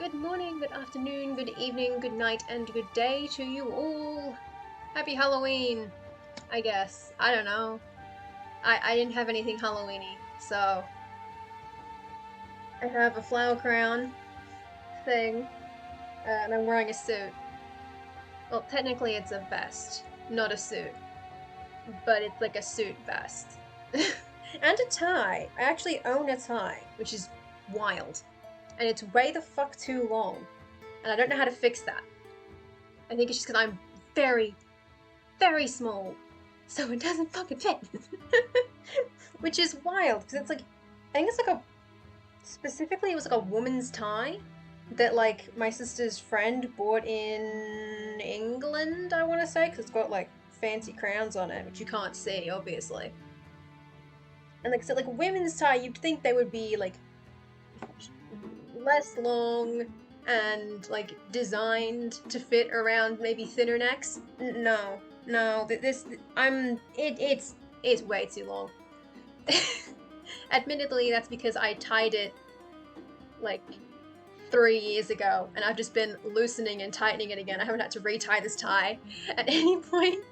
Good morning, good afternoon, good evening, good night, and good day to you all. Happy Halloween, I guess. I don't know. I didn't have anything Halloweeny, so I have a flower crown thing, and I'm wearing a suit. Well, technically it's a vest, not a suit, but it's like a suit vest. And a tie. I actually own a tie, which is wild. And it's way the fuck too long. And I don't know how to fix that. I think it's just because I'm very, very small. So it doesn't fucking fit. Which is wild, because it's like, I think it's like a, specifically it was like a woman's tie that like my sister's friend bought in England, I want to say, because it's got like fancy crowns on it, which you can't see, obviously. And like I said, like women's tie, you'd think they would be like less long and like designed to fit around maybe thinner necks. No, it's way too long. Admittedly, that's because I tied it like 3 years ago, and I've just been loosening and tightening it again. I haven't had to retie this tie at any point.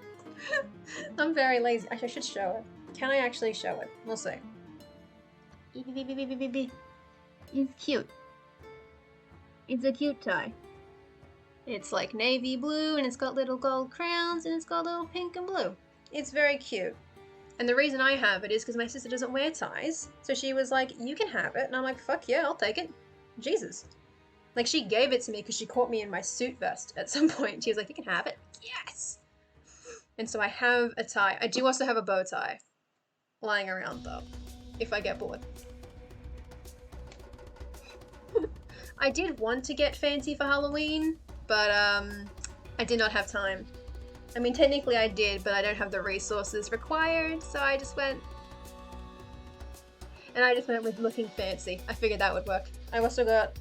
I'm very lazy. I should show it. Can I actually show it? We'll see. It's cute. It's a cute tie. It's like navy blue, and it's got little gold crowns, and it's got little pink and blue. It's very cute. And the reason I have it is because my sister doesn't wear ties, so she was like, you can have it. And I'm like, fuck yeah, I'll take it. Jesus. Like, she gave it to me because she caught me in my suit vest at some point. She was like, you can have it. Yes! And so I have a tie. I do also have a bow tie lying around, though, if I get bored. I did want to get fancy for Halloween, but I did not have time. I mean, technically I did, but I don't have the resources required, so I just went... And I just went with looking fancy. I figured that would work. I've also got,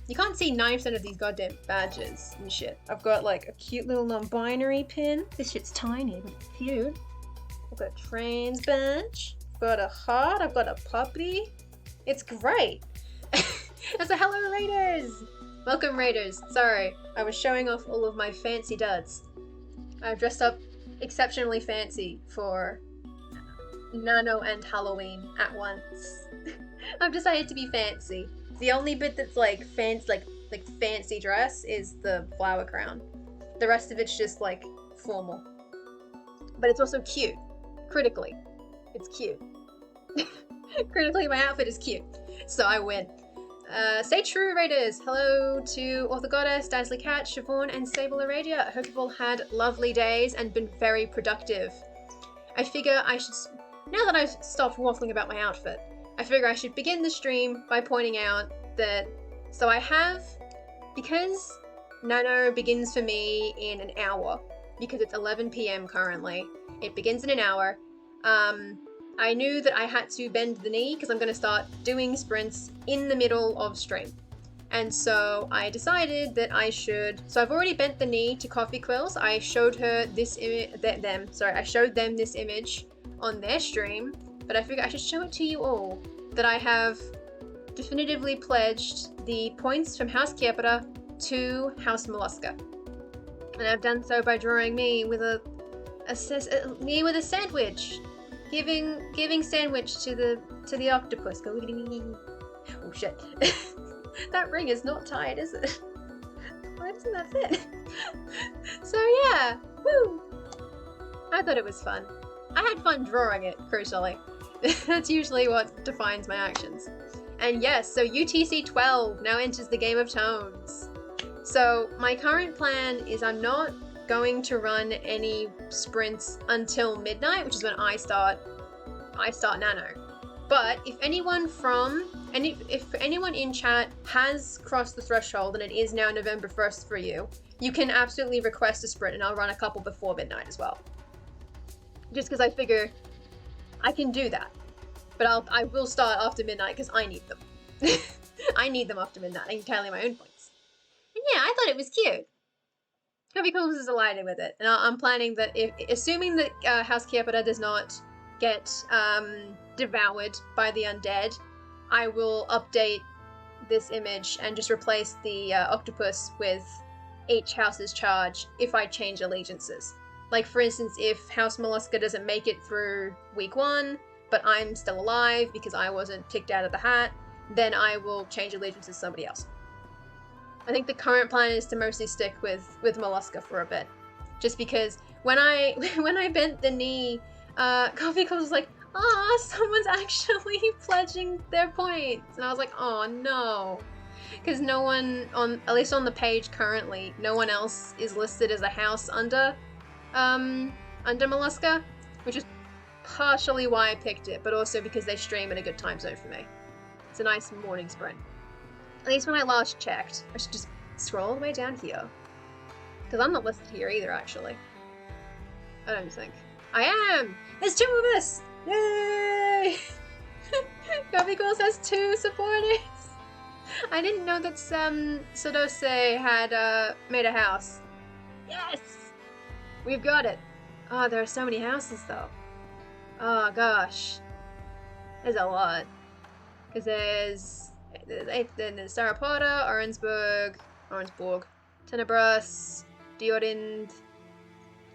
you can't see 9% of these goddamn badges and shit. I've got like a cute little non-binary pin. This shit's tiny, but it's cute. I've got a trans badge. I've got a heart. I've got a puppy. It's great. That's a hello raiders! Welcome raiders. Sorry, I was showing off all of my fancy duds. I've dressed up exceptionally fancy for Nano and Halloween at once. I've decided to be fancy. The only bit that's like fancy dress is the flower crown. The rest of it's just like formal. But it's also cute. Critically, it's cute. Critically, my outfit is cute. So I win. Stay true, Raiders! Hello to Orthogoddess, Dazzly Cat, Siobhan, and Stable Aradia. I hope you've all had lovely days and been very productive. I figure I should, now that I've stopped waffling about my outfit, I figure I should begin the stream by pointing out that, so I have, because Nano begins for me in an hour, because it's 11 PM currently, it begins in an hour, I knew that I had to bend the knee because I'm going to start doing sprints in the middle of stream. And so I decided that I should, so I've already bent the knee to Coffee Quills. I showed her this I showed them this image on their stream, but I figured I should show it to you all, that I have definitively pledged the points from House Chiapera to House Mollusca. And I've done so by drawing me with a sandwich. Giving sandwich to the octopus. Go. Oh shit. That ring is not tied, is it? Why doesn't that fit? So yeah, woo! I thought it was fun. I had fun drawing it, crucially. That's usually what defines my actions. And yes, so UTC 12 now enters the game of tones. So my current plan is I'm not going to run any sprints until midnight, which is when I start Nano. But if anyone if anyone in chat has crossed the threshold and it is now November 1st for you, you can absolutely request a sprint and I'll run a couple before midnight as well. Just because I figure I can do that. But I will start after midnight because I need them. I need them after midnight. I can tally my own points. And yeah, I thought it was cute. Coffee Quills is delighted with it, and I'm planning that assuming that House Chiapera does not get devoured by the undead, I will update this image and just replace the octopus with each house's charge if I change allegiances. Like, for instance, if House Mollusca doesn't make it through week 1, but I'm still alive because I wasn't picked out of the hat, then I will change allegiances to somebody else. I think the current plan is to mostly stick with Mollusca for a bit. Just because when I bent the knee, Coffee Calls was like, "Ah, someone's actually pledging their points," and I was like, "Oh no," because no one at least on the page currently, no one else is listed as a house under Mollusca, which is partially why I picked it, but also because they stream in a good time zone for me. It's a nice morning sprint. At least when I last checked. I should just scroll all the way down here, because I'm not listed here either, actually. I don't think. I am! There's 2 of us! Yay! Coffee Calls has 2 supporters! I didn't know that Sodose had made a house. Yes! We've got it. Oh, there are so many houses, though. Oh, gosh. There's a lot. Because there's Sarapota, Orensburg, Tenebras, Diorind,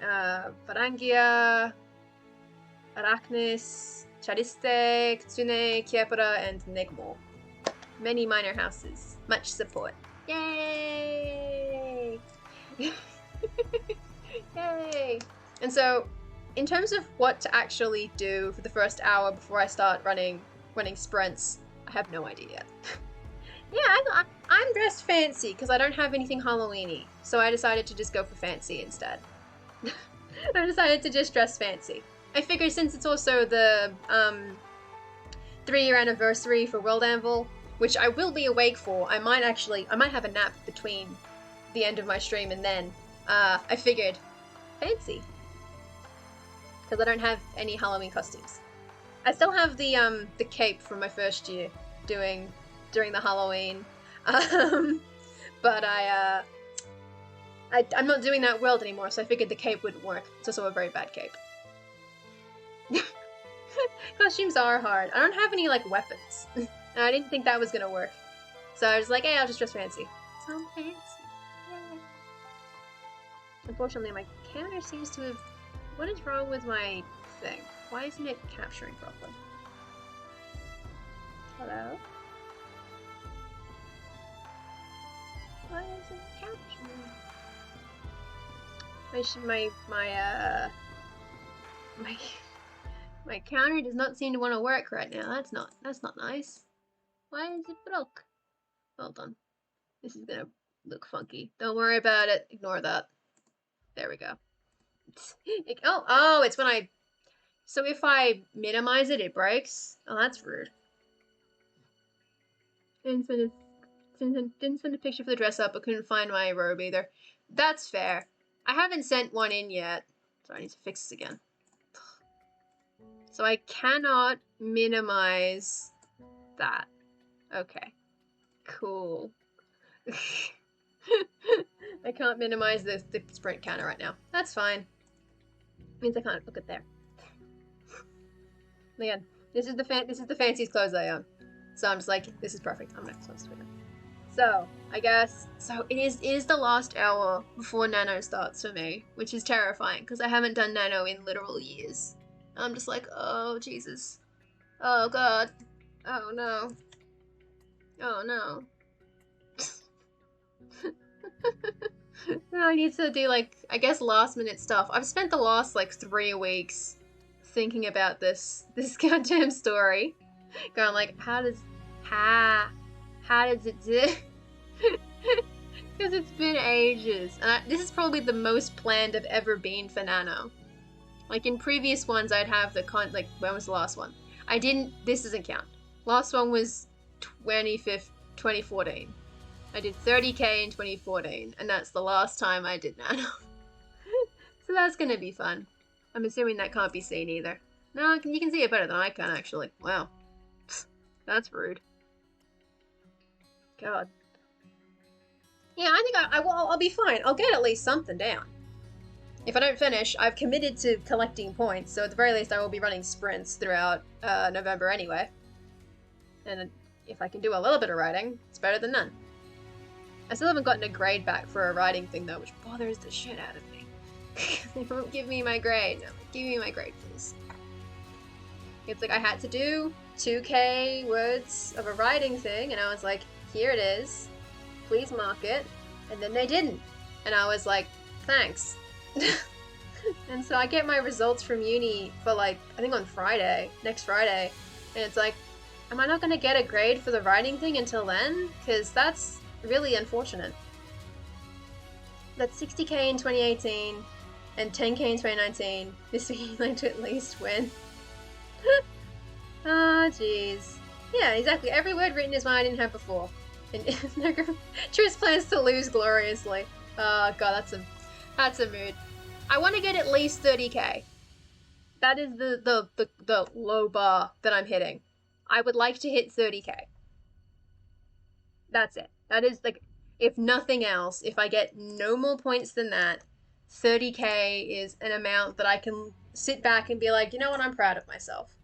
Varangia, Arachnis, Chariste, Kitsune, Kiepura, and Negmo. Many minor houses. Much support. Yay! Yay! And so, in terms of what to actually do for the first hour before I start running sprints, I have no idea yet. Yeah, I'm dressed fancy because I don't have anything Halloween-y, so I decided to just go for fancy instead. I decided to just dress fancy. I figured since it's also the 3-year anniversary for World Anvil, which I will be awake for, I might have a nap between the end of my stream and then, I figured, fancy. Because I don't have any Halloween costumes. I still have the cape from my first year during the Halloween, but I'm not doing that world anymore, so I figured the cape wouldn't work. It's also a very bad cape. Costumes are hard. I don't have any, like, weapons. And I didn't think that was gonna work. So I was like, hey, I'll just dress fancy. So fancy. Yay. Unfortunately, my counter seems to have... What is wrong with my thing? Why isn't it capturing properly? Hello? Why isn't it capturing? My counter does not seem to want to work right now. That's not nice. Why is it broke? Hold on. This is gonna look funky. Don't worry about it. Ignore that. There we go. Oh, it's when I... So if I minimize it, it breaks? Oh, that's rude. Didn't send a picture for the dress up, but couldn't find my robe either. That's fair. I haven't sent one in yet. So I need to fix this again. So I cannot minimize that. Okay. Cool. I can't minimize the sprint counter right now. That's fine. Means I can't look at there. Again, this is the fanciest clothes I own. So I'm just like, this is perfect. I'm not supposed to win. So I guess it is the last hour before Nano starts for me, which is terrifying because I haven't done Nano in literal years. I'm just like, oh Jesus, oh God, oh no, oh no. I need to do, like, I guess last minute stuff. I've spent the last, like, 3 weeks thinking about this goddamn story. Going like, how does it do? Because it's been ages. And this is probably the most planned I've ever been for Nano. Like, in previous ones, I'd have like, when was the last one? This doesn't count. Last one was 2014. I did 30k in 2014, and that's the last time I did Nano. So that's gonna be fun. I'm assuming that can't be seen either. No, you can see it better than I can, actually. Wow. That's rude. God. Yeah, I think I'll be fine. I'll get at least something down. If I don't finish, I've committed to collecting points, so at the very least I will be running sprints throughout November anyway. And if I can do a little bit of writing, it's better than none. I still haven't gotten a grade back for a writing thing though, which bothers the shit out of me. They won't give me my grade. No, give me my grade, please. It's like I had to do 2K words of a writing thing, and I was like, here it is. Please mark it. And then they didn't. And I was like, thanks. And so I get my results from uni for like, I think on Friday, next Friday. And it's like, am I not going to get a grade for the writing thing until then? Because that's really unfortunate. That's 60K in 2018 and 10K in 2019. This week I'd like to at least win. Ah, jeez. Yeah, exactly. Every word written is one I didn't have before. And Tris plans to lose gloriously. Oh god, that's a mood. I want to get at least 30K. That is the low bar that I'm hitting. I would like to hit 30K. That's it. That is like, if nothing else, if I get no more points than that, 30K is an amount that I can sit back and be like, you know what, I'm proud of myself.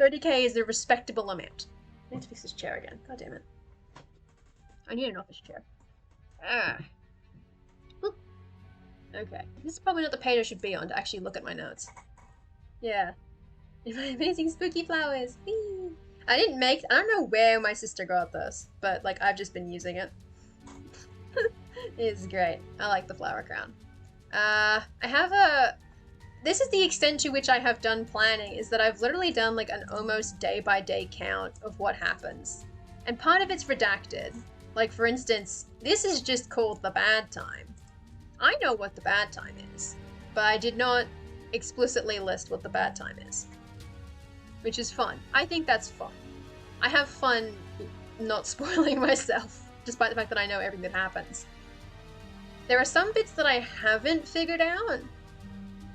30K is a respectable amount. I need to fix this chair again. God damn it. I need an office chair. Ah. Oop. Okay. This is probably not the page I should be on to actually look at my notes. Yeah. My amazing spooky flowers. Whee! I don't know where my sister got this, but like I've just been using it. It's great. I like the flower crown. This is the extent to which I have done planning, is that I've literally done like an almost day-by-day count of what happens. And part of it's redacted. Like, for instance, this is just called the bad time. I know what the bad time is, but I did not explicitly list what the bad time is. Which is fun. I think that's fun. I have fun not spoiling myself, despite the fact that I know everything that happens. There are some bits that I haven't figured out,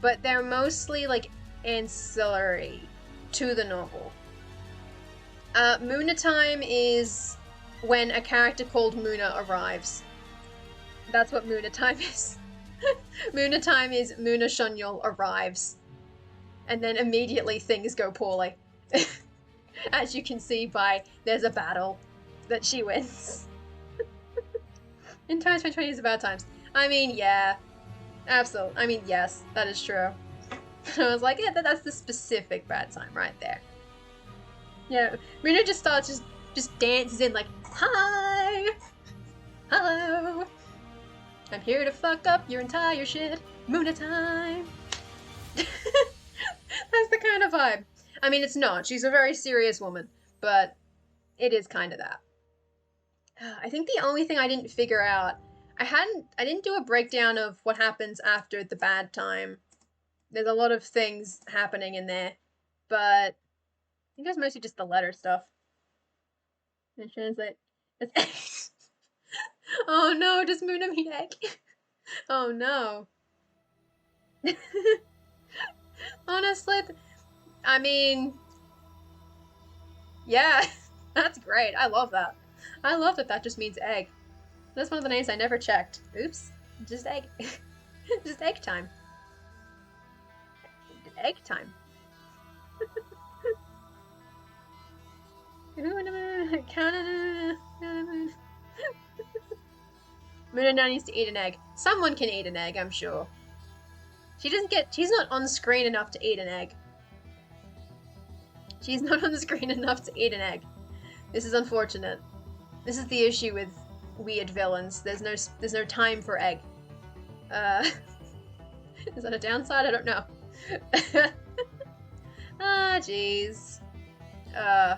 but they're mostly like ancillary to the novel. Muna time is when a character called Muna arrives. That's what Muna time is. Muna time is Muna Shunyul arrives. And then immediately things go poorly. As you can see by, there's a battle that she wins. In times 2020 is about times. I mean, yeah. Absolutely. I mean, yes, that is true. I was like, yeah, that's the specific bad time right there. Yeah, Muna just starts, just dances in like, hi! Hello! I'm here to fuck up your entire shit. Muna time! That's the kind of vibe. I mean, it's not. She's a very serious woman, but it is kind of that. I think the only thing I didn't figure out, I didn't do a breakdown of what happens after the bad time. There's a lot of things happening in there, but I think it's mostly just the letter stuff. And translate. Oh no, does Muna mean egg? Oh no. Honestly, I mean, yeah, that's great. I love that. I love that just means egg. That's one of the names I never checked. Oops. Just egg. Just egg time. Egg time. Muna now needs to eat an egg. Someone can eat an egg, I'm sure. She's not on screen enough to eat an egg. She's not on the screen enough to eat an egg. This is unfortunate. This is the issue with weird villains. There's no time for egg. Is that a downside? I don't know. Ah, jeez. Yeah,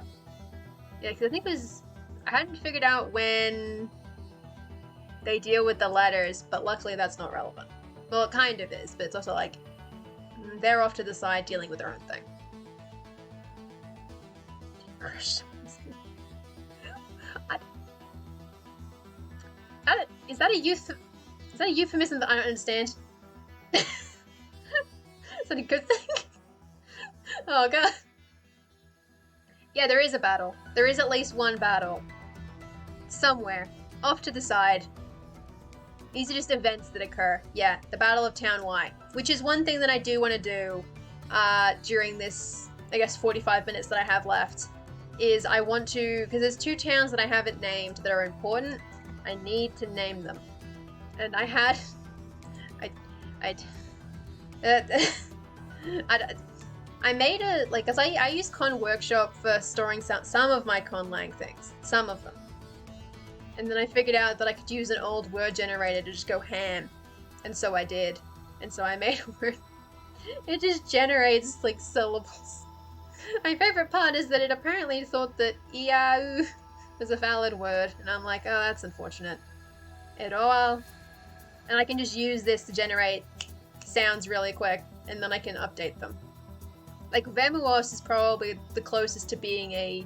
because I think I hadn't figured out when they deal with the letters, but luckily that's not relevant. Well, it kind of is, but it's also like, they're off to the side dealing with their own thing. Is that a euphemism that I don't understand? Is that a good thing? Oh god. Yeah, there is a battle. There is at least one battle. Somewhere. Off to the side. These are just events that occur. Yeah, the Battle of Town Y. Which is one thing that I do want to do during this, I guess, 45 minutes that I have left. is I want to, because there's 2 towns that I haven't named that are important. I need to name them. And I had, I made a, like, cause I use Con Workshop for storing some of my conlang things. Some of them. And then I figured out that I could use an old word generator to just go ham. And so I did. And so I made a word. It just generates, like, syllables. My favorite part is that it apparently thought that iau was a valid word. And I'm like, oh, that's unfortunate. And I can just use this to generate sounds really quick. And then I can update them. Like, Vemuos is probably the closest to being a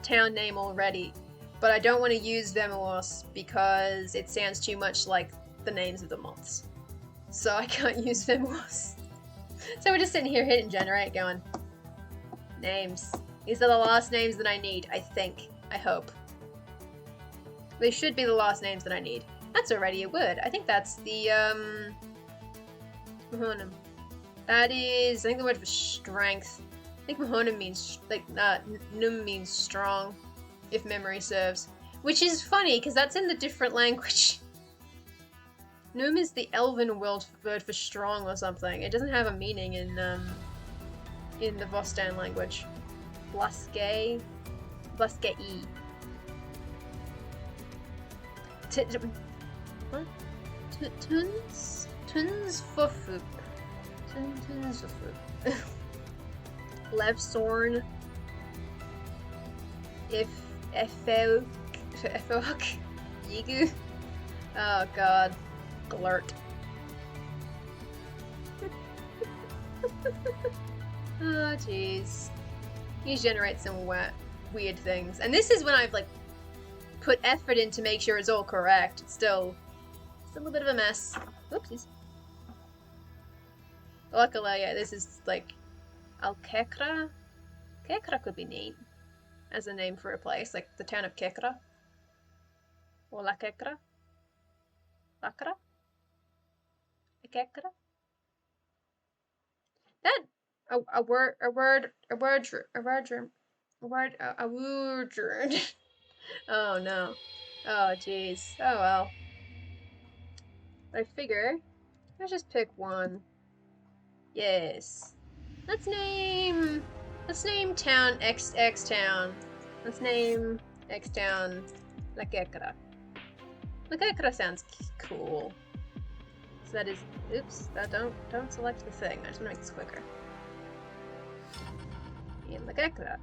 town name already. But I don't want to use Vemuos because it sounds too much like the names of the months. So I can't use Vemuos. So we're just sitting here hitting generate going, names. These are the last names that I need, I think. I hope. They should be the last names that I need. That's already a word. I think that's the, Mahonam. That is, I think the word for strength. I think Mahonam means, like, Num means strong, if memory serves. Which is funny, because that's in the different language. Num is the Elven word for strong or something. It doesn't have a meaning in the Vostan language. Blaske. Blaske-e. What? Tunsfufuk. Tunsfufuk. Levsorn. Efeok. Yigu. Oh god. Glurt. Oh jeez. You generate some weird things. And this is when I've like put effort in to make sure it's all correct. It's still a bit of a mess. Oopsies. Luckily, yeah, this is like Alkekra. Kekra could be neat as a name for a place, like the town of Kekra. Or La Kekra. Lakra? Kekra? That a word. Oh no. Oh jeez. Oh well. I figure let's just pick one. Yes. Let's name town X town. Let's name X town La Kekra. La Kekra sounds cool. So that is, oops, that don't select the thing. I just want to make this quicker. In La Kekra.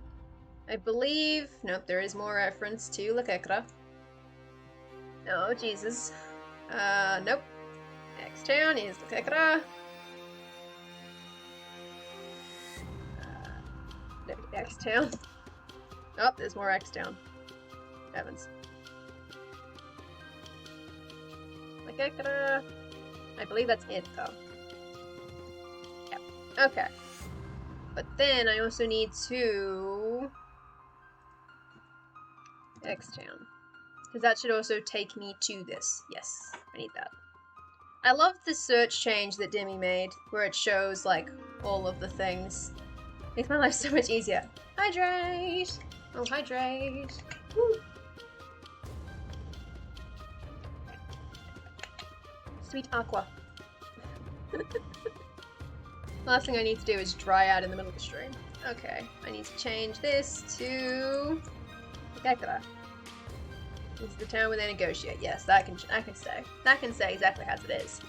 I believe, nope, there is more reference to La Kekra. Oh, Jesus. Nope. X-Town is La Kekra. X-Town. Oh, there's more X-Town. Heavens. La Kekra. I believe that's it, though. Yep. Okay. But then I also need to... X-Town. Because that should also take me to this. Yes, I need that. I love the search change that Demi made, where it shows, like, all of the things. Makes my life so much easier. Hydrate! Oh, hydrate! Woo! Sweet aqua. Last thing I need to do is dry out in the middle of the stream. Okay, I need to change this to Kekra. This is the town where they negotiate. Yes, that can stay. That can stay exactly as it is.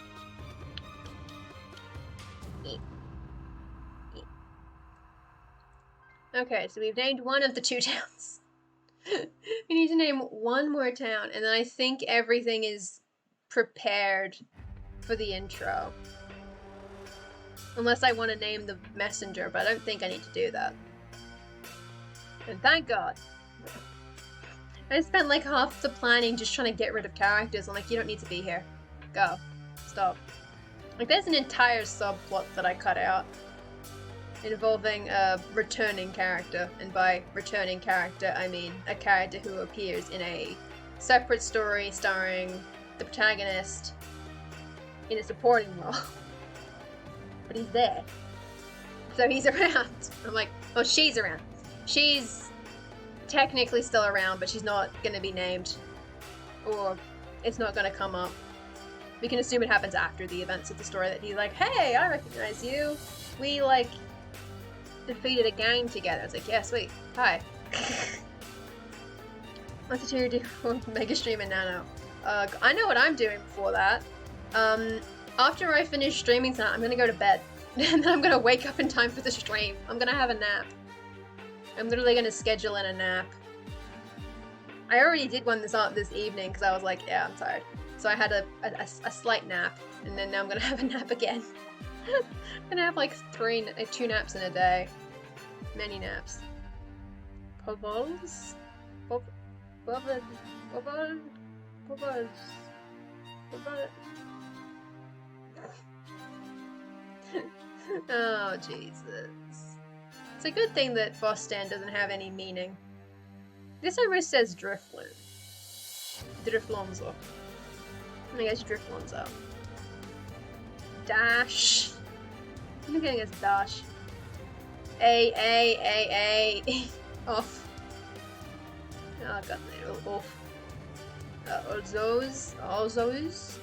Okay, so we've named one of the 2 towns. We need to name one more town, and then I think everything is prepared for the intro. Unless I want to name the messenger, but I don't think I need to do that. And thank God. I spent like half the planning just trying to get rid of characters. I'm like, you don't need to be here. Go. Stop. Like, there's an entire subplot that I cut out involving a returning character. And by returning character, I mean a character who appears in a separate story starring the protagonist in a supporting role. But he's there. So he's around. I'm like, oh, she's around. She's technically still around, but she's not gonna be named. Or it's not gonna come up. We can assume it happens after the events of the story that he's like, hey, I recognize you. We, like, defeated a gang together. It's like, yeah, sweet. Hi. What's the tier do for Mega Stream and Nano? I know what I'm doing before that. After I finish streaming tonight, I'm gonna go to bed. And then I'm gonna wake up in time for the stream. I'm gonna have a nap. I'm literally gonna schedule in a nap. I already did one this evening because I was like, yeah, I'm tired. So I had a slight nap, and then now I'm gonna have a nap again. I'm gonna have like 2 naps in a day. Many naps. Bubbles? Bubbles. Oh, Jesus. It's a good thing that Boston doesn't have any meaning. This over says Drifloon. Driflonzo. I guess Driflonzo. Dash. I'm getting as Dash. A. Off. Oh god, off. All those.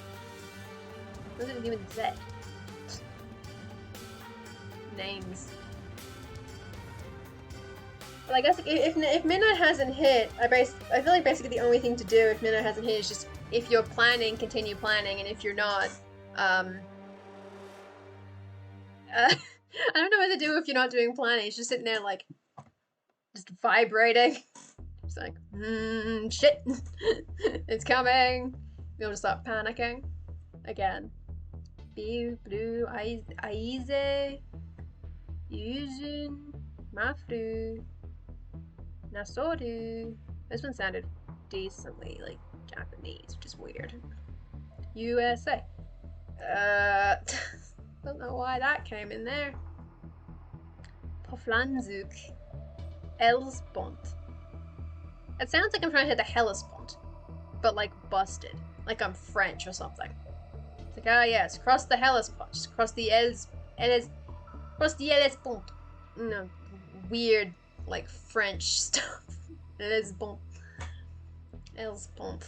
Doesn't even Z. Names. Well, I guess if midnight hasn't hit, I feel like basically the only thing to do if midnight hasn't hit is just, if you're planning, continue planning, and if you're not, I don't know what to do if you're not doing planning. It's just sitting there like, just vibrating. It's like, shit, it's coming. You'll just start panicking again. Blue, Aize, Yuzun, Mafru, Nasoru. This one sounded decently like Japanese, which is weird. USA. Don't know why that came in there. Poflanzuk. Elspont. It sounds like I'm trying to hit the Hellespont, but like busted. Like I'm French or something. It's like, ah yes, cross the Hellespont. Just cross the cross the Hellespont. No, weird, like French stuff. Hellespont. Elspont.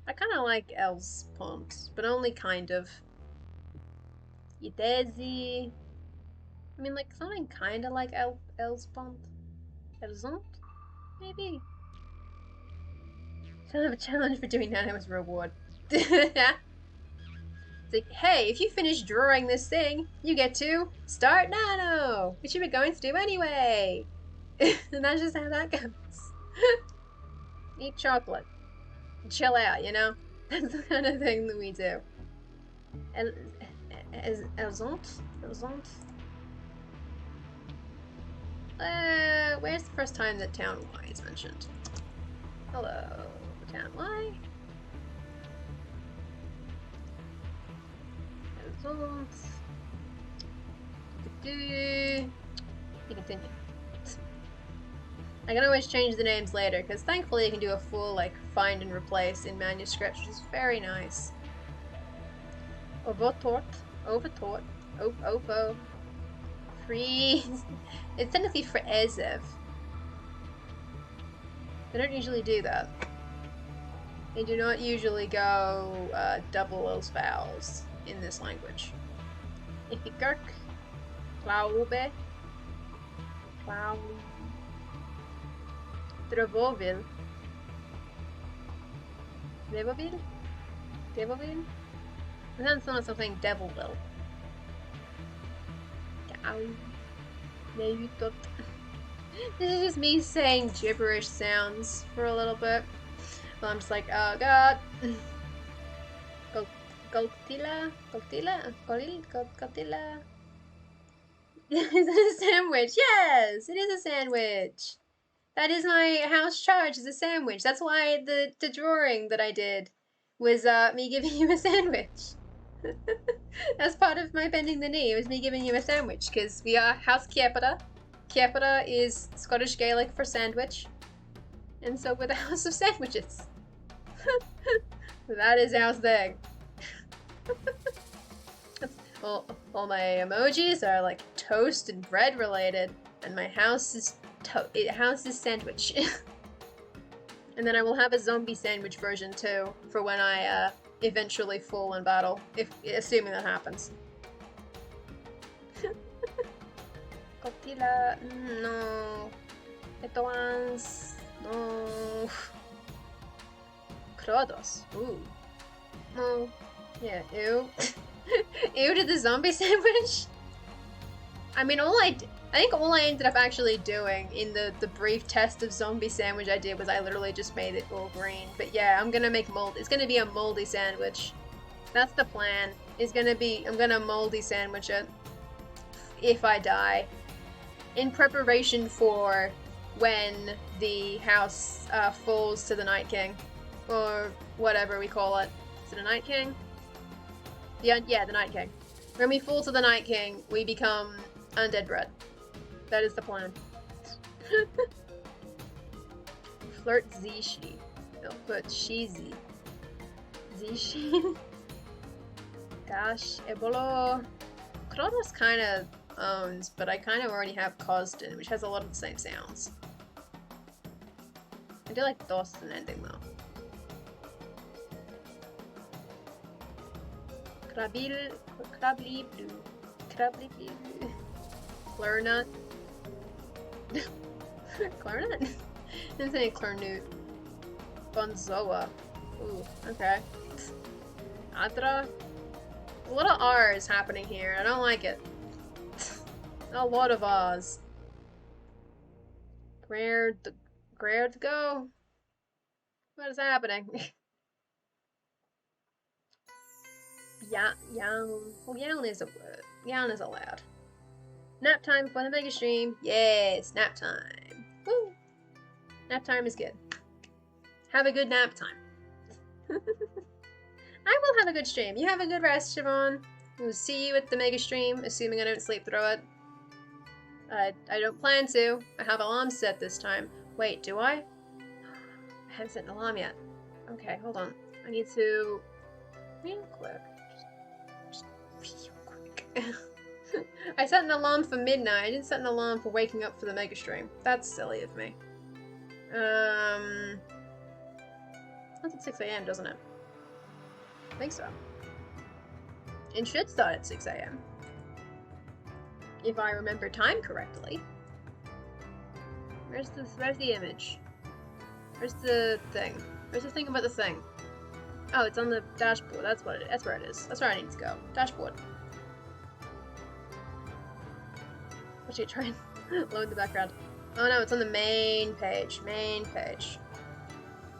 I kind of like Elspont, but only kind of. Yedezi. I mean, like something kind of like Elspont. Elzont? Maybe? Shall have a challenge for doing Nano as a reward. It's like, hey, if you finish drawing this thing, you get to start Nano, which you were going to do anyway. And that's just how that goes. Eat chocolate. Chill out, you know? That's the kind of thing that we do. Elzont? Where's the first time that Town Y is mentioned? Hello, Town Y. Elzont. You continue. I can always change the names later, because thankfully I can do a full, like, find and replace in manuscript, which is very nice. Overtort. Ovo. Freeze. It's technically for Ezev. They don't usually do that. They do not usually go double those vowels in this language. Ifikirk. Glaube. Drevovil. Devovil? It sounds like something Devilville. This is just me saying gibberish sounds for a little bit. Well, I'm just like, oh god. Gotila? Is it a sandwich? Yes, it is a sandwich. That is my house charge, is a sandwich. That's why the drawing that I did was me giving you a sandwich. As part of my bending the knee, it was me giving you a sandwich, because we are House Kiepera. Kiepera is Scottish Gaelic for sandwich. And so we're the House of Sandwiches. That is our thing. all my emojis are like toast and bread related, and my house is sandwich. And then I will have a zombie sandwich version too for when I eventually fall in battle, assuming that happens. Cotilla, no. Etoans, no. Krodos, ooh. No. Yeah, ew. Ew to the zombie sandwich? I mean, I think all I ended up actually doing in the brief test of zombie sandwich I did was I literally just made it all green. But yeah, I'm gonna make it's gonna be a moldy sandwich. That's the plan. I'm gonna moldy sandwich it if I die. In preparation for when the house falls to the Night King. Or whatever we call it. Is it a Night King? Yeah, the Night King. When we fall to the Night King, we become undead bread. That is the plan. Flirt Zishi. No, but Shizi. Zishi. Gosh, Ebolo. Kronos kind of owns, but I kind of already have Cosden, which has a lot of the same sounds. I do like DOS as an ending though. Krabli blue. Clarnut. Clarnut? Didn't say Clarnut. Bonzoa. Ooh, okay. Adra. A lot of R's happening here. I don't like it. A lot of R's. Where to go? What is happening? Yawn is a word. Yawn is allowed. Nap time for the mega stream. Yes, nap time. Woo! Nap time is good. Have a good nap time. I will have a good stream. You have a good rest, Siobhan. We'll see you at the mega stream, assuming I don't sleep through it. I don't plan to. I have alarms set this time. Wait, do I? I haven't set an alarm yet. Okay, hold on. I need to... Real quick. Just real quick. I set an alarm for midnight. I didn't set an alarm for waking up for the mega stream. That's silly of me. That's at 6 AM, doesn't it? I think so. It should start at 6 AM. If I remember time correctly. Where's the image? Where's the thing? Where's the thing about the thing? Oh, it's on the dashboard. That's where it is. That's where I need to go. Dashboard. Actually, try and load the background. Oh no, it's on the main page. Main page.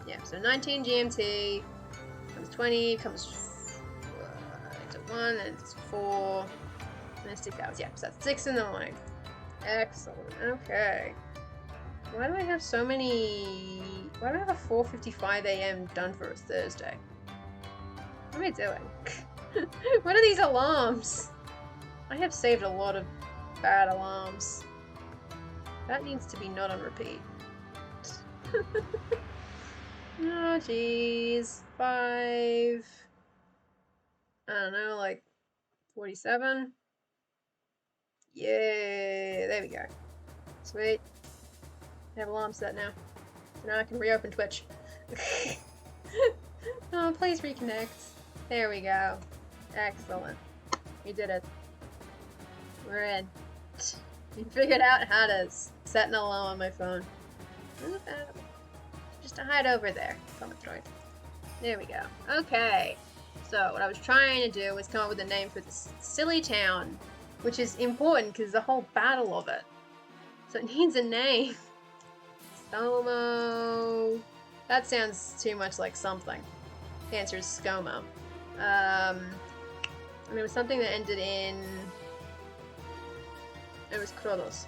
Yeah, so 19 GMT comes 20, comes to 1, and it's 4, and it's 6 hours. Yeah, so that's 6 in the morning. Excellent. Okay. Why do I have so many... Why do I have a 4:55 AM done for a Thursday? What am I doing? What are these alarms? I have saved a lot of bad alarms. That needs to be not on repeat. Oh, jeez. 5... I don't know, like 47? Yeah, there we go. Sweet. I have alarm set now. So now I can reopen Twitch. Oh, please reconnect. There we go. Excellent. We did it. We're in. We figured out how to set an alarm on my phone. Just to hide over there. Comatroid. There we go. Okay. So what I was trying to do was come up with a name for this silly town, which is important because the whole battle of it. So it needs a name. Scomo. That sounds too much like something. The answer is Scomo. And it was something that ended in... It was Krodos.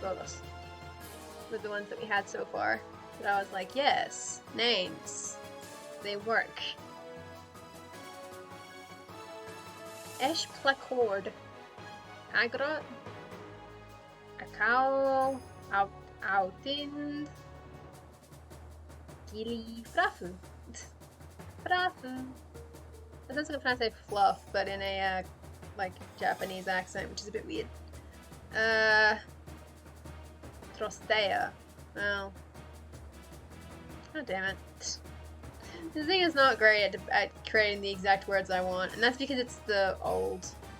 Krodos. With the ones that we had so far. But I was like, yes, names. They work. Esh Placord. Agrot. Akao. Autind. Gili Frafu. Frafu. I was also trying to say fluff, but in a, like, Japanese accent, which is a bit weird. Trostea. Well, God damn it. This thing is not great at creating the exact words I want, and that's because it's like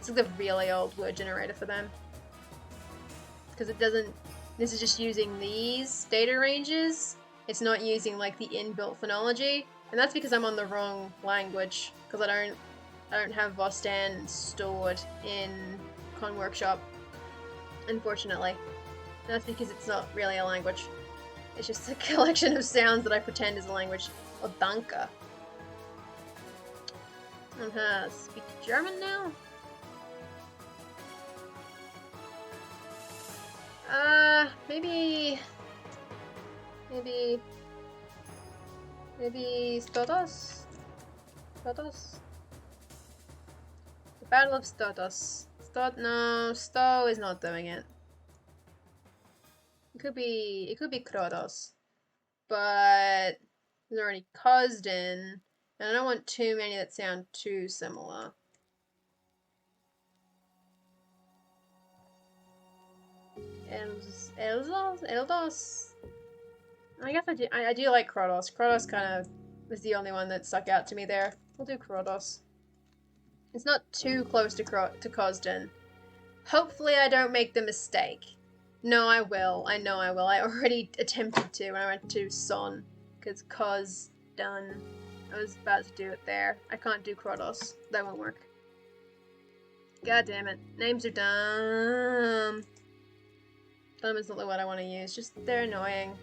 the really old word generator for them. Because it doesn't, this is just using these data ranges. It's not using like the inbuilt phonology, and that's because I'm on the wrong language, because I don't have Vostan stored in Con Workshop, unfortunately. And that's because it's not really a language. It's just a collection of sounds that I pretend is a language. Oh, danke. Speak German now? Maybe Stotos? Stotos? The Battle of Stotos. No, Sto is not doing it. It could be Krotos. But there's already Kosdin, and I don't want too many that sound too similar. Eldos. I guess I do like Krotos. Krotos kind of was the only one that stuck out to me there. We'll do Krotos. It's not too close to Kosdin. Hopefully I don't make the mistake. No, I will. I know I will. I already attempted to when I went to Son, because Kosdun. I was about to do it there. I can't do Krotos. That won't work. God damn it. Names are dumb. Dumb is not the word I want to use. Just, they're annoying.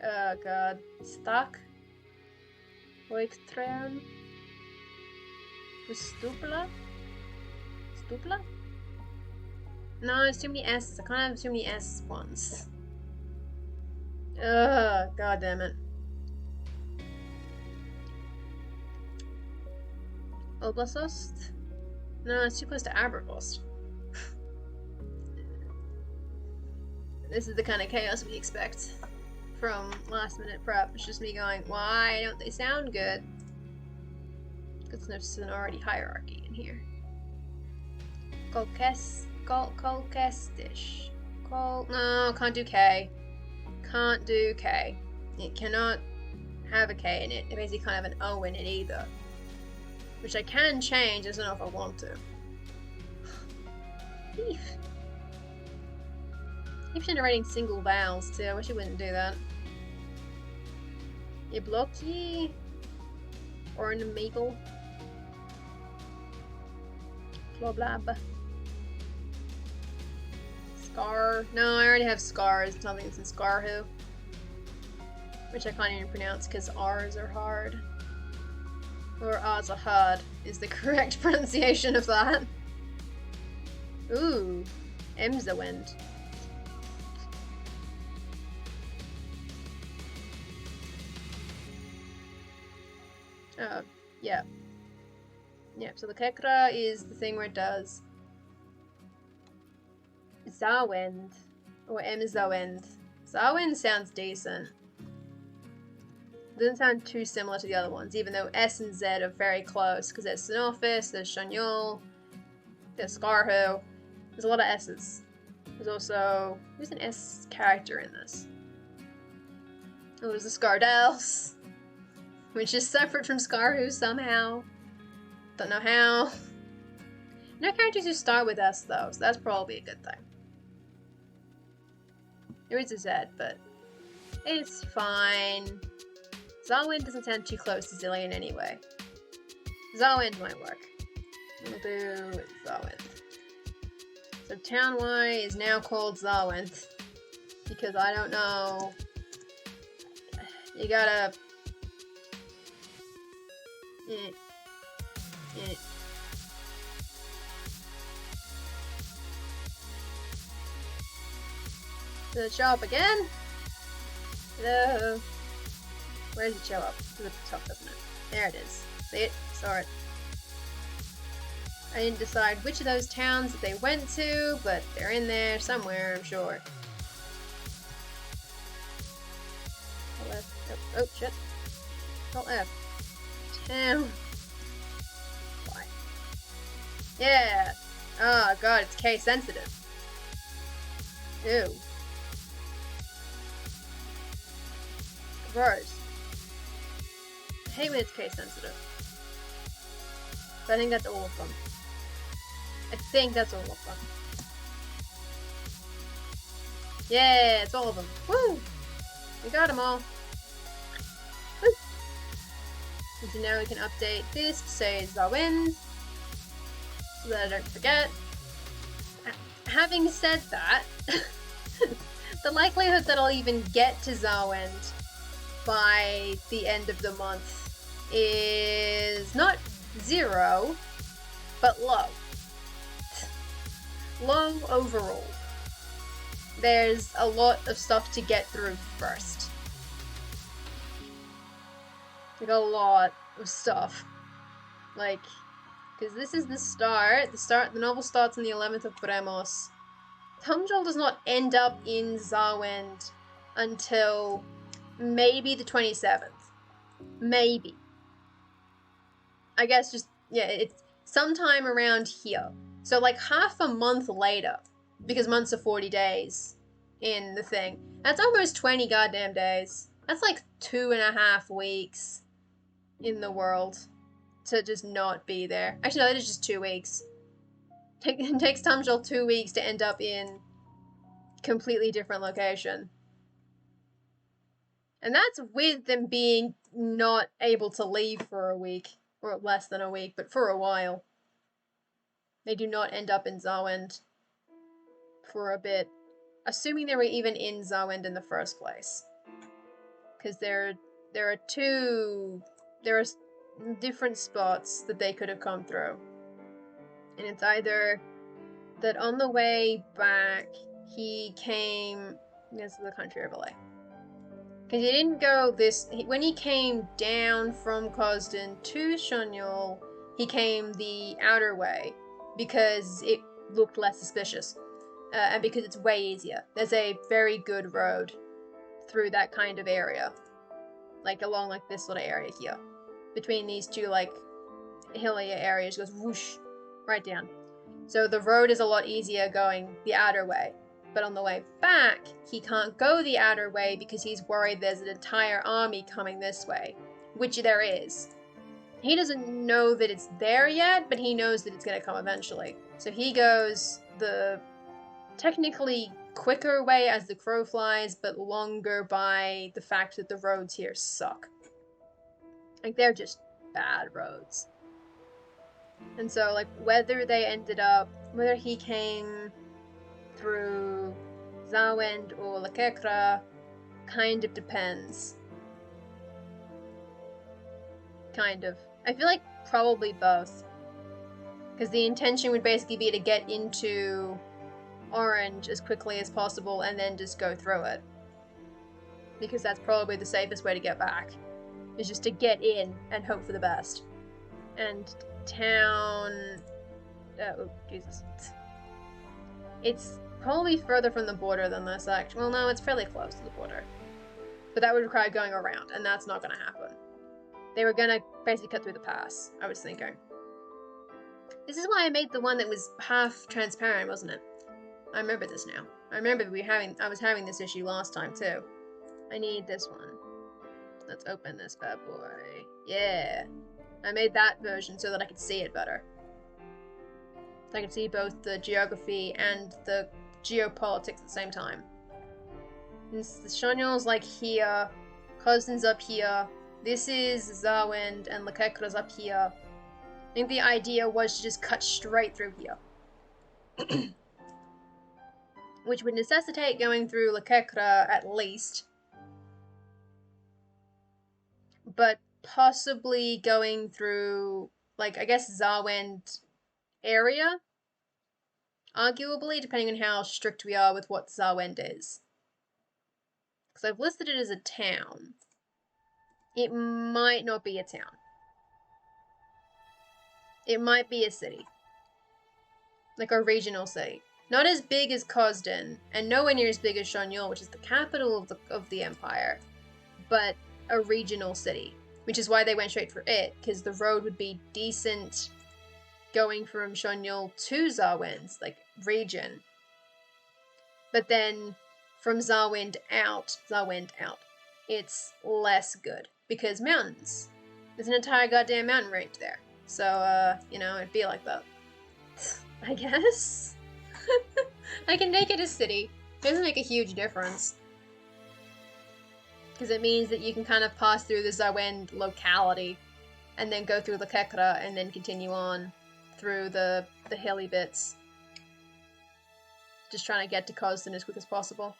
Oh god. Stuck? Oiktrean? Stupla? Stupla? No, it's too many S's. I can't have too many S ones. Ugh, god damn it. Oblasost? No, it's too close to Abervost. This is the kind of chaos we expect from last minute prep. It's just me going, why don't they sound good? Because there's an already hierarchy in here. Kolkestish. No, can't do K. Can't do K. It cannot have a K in it. It basically can't have an O in it either. Which I can change, I just don't know if I want to. Beef. Keep generating single vowels too. I wish it wouldn't do that. Ibloki. Or in the maple. Kloblab. Scar. No, I already have scars. Something's in Scarhu. Which I can't even pronounce because R's are hard. Or Azahad is the correct pronunciation of that. Ooh. Emzawind. Yeah. Yeah, so the Kekra is the thing where it does Zawend, or Zawend. Zawend sounds decent. Doesn't sound too similar to the other ones, even though S and Z are very close, because there's Sinofis, there's Shanyol, there's Scarhu. There's a lot of S's. There's also... who's an S character in this? Oh, there's the Scardels, which is separate from Scarhu somehow. Don't know how. No characters who start with S though, so that's probably a good thing. There is a Z, but it's fine. Zawin doesn't sound too close to Zillion anyway. Zawin might work. We'll do Zawin. So Town Y is now called Zawin. Because I don't know. You gotta... Does it show up again? Hello? Where does it show up? It's at the top, doesn't it? There it is. See it? Saw it. I didn't decide which of those towns that they went to, but they're in there somewhere, I'm sure. Left. Oh, shit. Alt F. Town. Why? Yeah! Oh god, it's case sensitive. Ew. Gross. I hate when it's case sensitive. But I think that's all of them. I think that's all of them. Yeah, it's all of them. Woo! We got them all. Woo! And so now we can update this to say Zawend, so that I don't forget. Having said that, the likelihood that I'll even get to Zawend by the end of the month is not 0, but low. Low overall. There's a lot of stuff to get through first. Like a lot of stuff. Like, because this is the start. The novel starts on the 11th of Bremos. Tamjol does not end up in Zawend until maybe the 27th. Maybe. I guess just, yeah, it's sometime around here. So like half a month later, because months are 40 days in the thing. That's almost 20 goddamn days. That's like 2.5 weeks in the world to just not be there. Actually, no, that is just 2 weeks. It takes Tamjol 2 weeks to end up in completely different location. And that's with them being not able to leave for a week, or less than a week, but for a while. They do not end up in Zawend for a bit, assuming they were even in Zawend in the first place. Because there are different spots that they could have come through. And it's either that on the way back, he came, this is the country overlay. Because he didn't go when he came down from Cosden to Shonyol, he came the outer way, because it looked less suspicious. And because it's way easier. There's a very good road through that kind of area. Like along like this sort of area here. Between these two like hillier areas, goes whoosh right down. So the road is a lot easier going the outer way. But on the way back, he can't go the outer way because he's worried there's an entire army coming this way. Which there is. He doesn't know that it's there yet, but he knows that it's going to come eventually. So he goes the technically quicker way as the crow flies, but longer by the fact that the roads here suck. Like, they're just bad roads. And so, like, whether he came through Zawend or Lakekra, kind of depends. Kind of. I feel like probably both. Because the intention would basically be to get into Orange as quickly as possible and then just go through it. Because that's probably the safest way to get back. Is just to get in and hope for the best. And town... oh, Jesus. It's probably further from the border than this, actually. Well, no, it's fairly close to the border. But that would require going around, and that's not going to happen. They were going to basically cut through the pass, I was thinking. This is why I made the one that was half transparent, wasn't it? I remember this now. I remember I was having this issue last time, too. I need this one. Let's open this bad boy. Yeah. I made that version so that I could see it better. So I could see both the geography and the geopolitics at the same time. And the Shonyol's like here, Cosden's up here, this is Zawend, and Lakekra's up here. I think the idea was to just cut straight through here. Which would necessitate going through Lakekra at least. But possibly going through, like, I guess Zawend area? Arguably, depending on how strict we are with what Zawend is. Because I've listed it as a town. It might not be a town. It might be a city. Like a regional city. Not as big as Cosden, and nowhere near as big as Shonyol, which is the capital of the empire, but a regional city. Which is why they went straight for it, because the road would be decent going from Shonyol to Zawend's, like, region. But then, from Zawend out. it's less good. Because mountains. There's an entire goddamn mountain range there. So, you know, it'd be like that. I guess? I can make it a city. It doesn't make a huge difference. Because it means that you can kind of pass through the Zawend locality and then go through the Kekra and then continue on through the hilly bits. Just trying to get to Koston as quick as possible.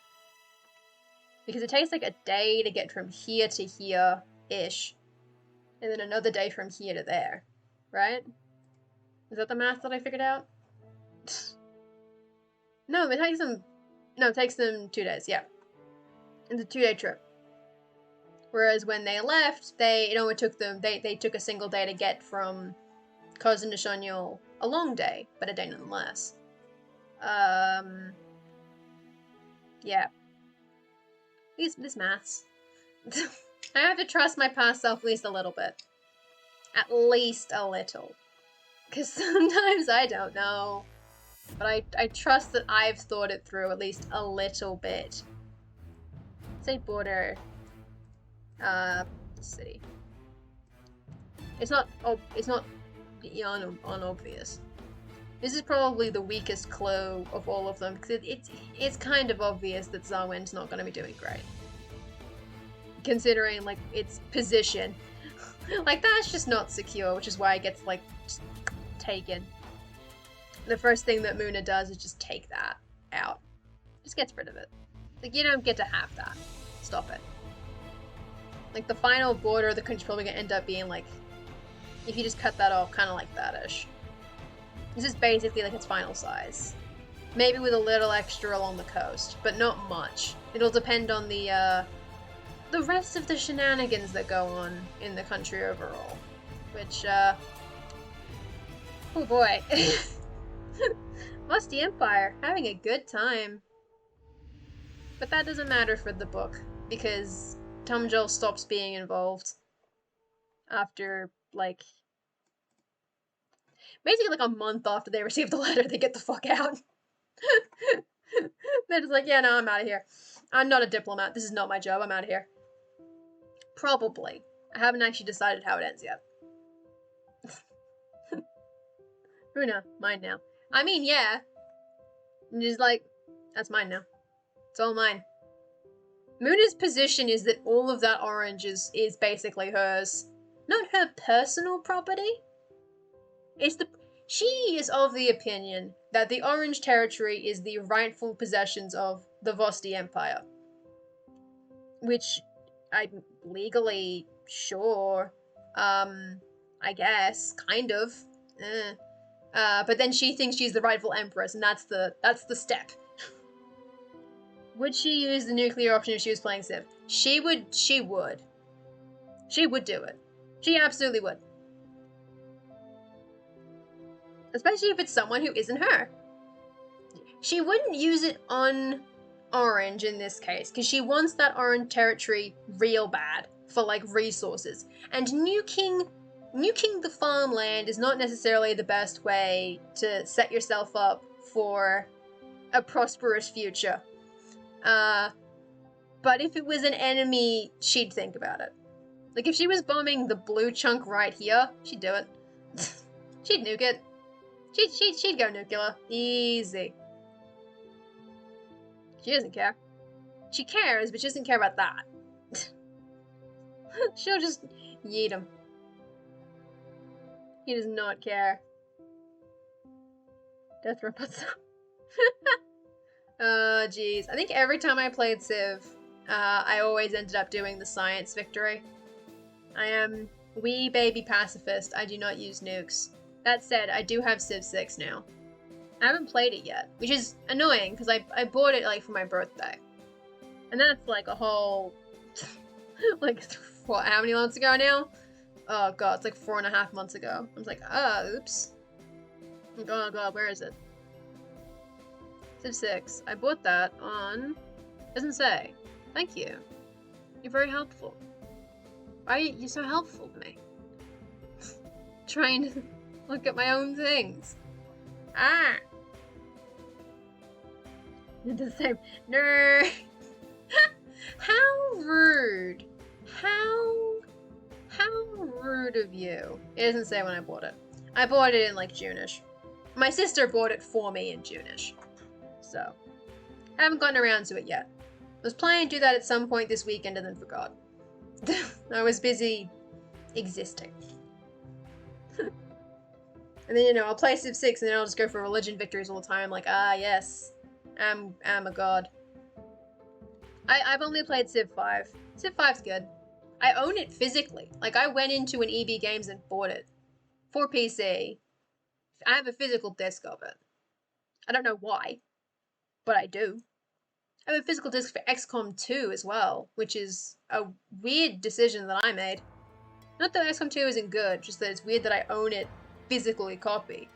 Because it takes like a day to get from here to here-ish. And then another day from here to there. Right? Is that the math that I figured out? No, it takes them... No, it takes them 2 days, yeah. It's a 2-day trip. Whereas when they left, it only took them... They took a single day to get from Koston to Shonyol. A long day, but a day nonetheless. Yeah. This maths. I have to trust my past self at least a little bit. At least a little. Because sometimes I don't know. But I trust that I've thought it through at least a little bit. Say border. City. It's not unobvious. This is probably the weakest clue of all of them, because it's kind of obvious that Zawend's not going to be doing great. Considering, like, its position. Like, that's just not secure, which is why it gets, like, just taken. The first thing that Muna does is just take that out. Just gets rid of it. Like, you don't get to have that. Stop it. Like, the final border of the country's probably going to end up being, like, if you just cut that off, kind of like that-ish. This is basically like its final size. Maybe with a little extra along the coast, but not much. It'll depend on the rest of the shenanigans that go on in the country overall. Which, oh boy. Musty Empire, having a good time. But that doesn't matter for the book, because Tumjol stops being involved after, like... Basically, like a month after they receive the letter, they get the fuck out. They're just like, yeah, no, I'm out of here. I'm not a diplomat. This is not my job. I'm out of here. Probably. I haven't actually decided how it ends yet. Una, mine now. I mean, yeah. And just like, that's mine now. It's all mine. Muna's position is that all of that orange is basically hers. Not her personal property. She is of the opinion that the Orange Territory is the rightful possessions of the Vosti Empire. Which, I'm legally sure, I guess, kind of. But then she thinks she's the rightful empress, and that's the step. Would she use the nuclear option if she was playing Civ? She would. She would do it. She absolutely would. Especially if it's someone who isn't her. She wouldn't use it on Orange in this case, because she wants that Orange territory real bad for, like, resources. And nuking the farmland is not necessarily the best way to set yourself up for a prosperous future. But if it was an enemy, she'd think about it. Like, if she was bombing the blue chunk right here, she'd do it. She'd nuke it. She'd go nuclear. Easy. She doesn't care. She cares, but she doesn't care about that. She'll just yeet him. He does not care. Death robots. Oh, jeez. I think every time I played Civ, I always ended up doing the science victory. I am wee baby pacifist. I do not use nukes. That said, I do have Civ 6 now. I haven't played it yet, which is annoying because I bought it like for my birthday. And that's like a whole, like, what, how many months ago now? Oh god, it's like 4.5 months ago. I was like, oops. Oh god, where is it? Civ 6. I bought that on, doesn't say. Thank you. You're very helpful. Why are you so helpful to me? Trying to look at my own things. The same. Nerd. How rude. of you. It doesn't say when I bought it. I bought it in like June-ish. My sister bought it for me in June-ish. So, I haven't gotten around to it yet. I was planning to do that at some point this weekend and then forgot. I was busy existing. And then, you know, I'll play Civ 6 and then I'll just go for religion victories all the time. Like, ah, yes. I'm a god. I've only played Civ 5. Civ 5's good. I own it physically. Like, I went into an EB Games and bought it. For PC. I have a physical disc of it. I don't know why. But I do. I have a physical disc for XCOM 2 as well. Which is a weird decision that I made. Not that XCOM 2 isn't good. Just that it's weird that I own it physically copy.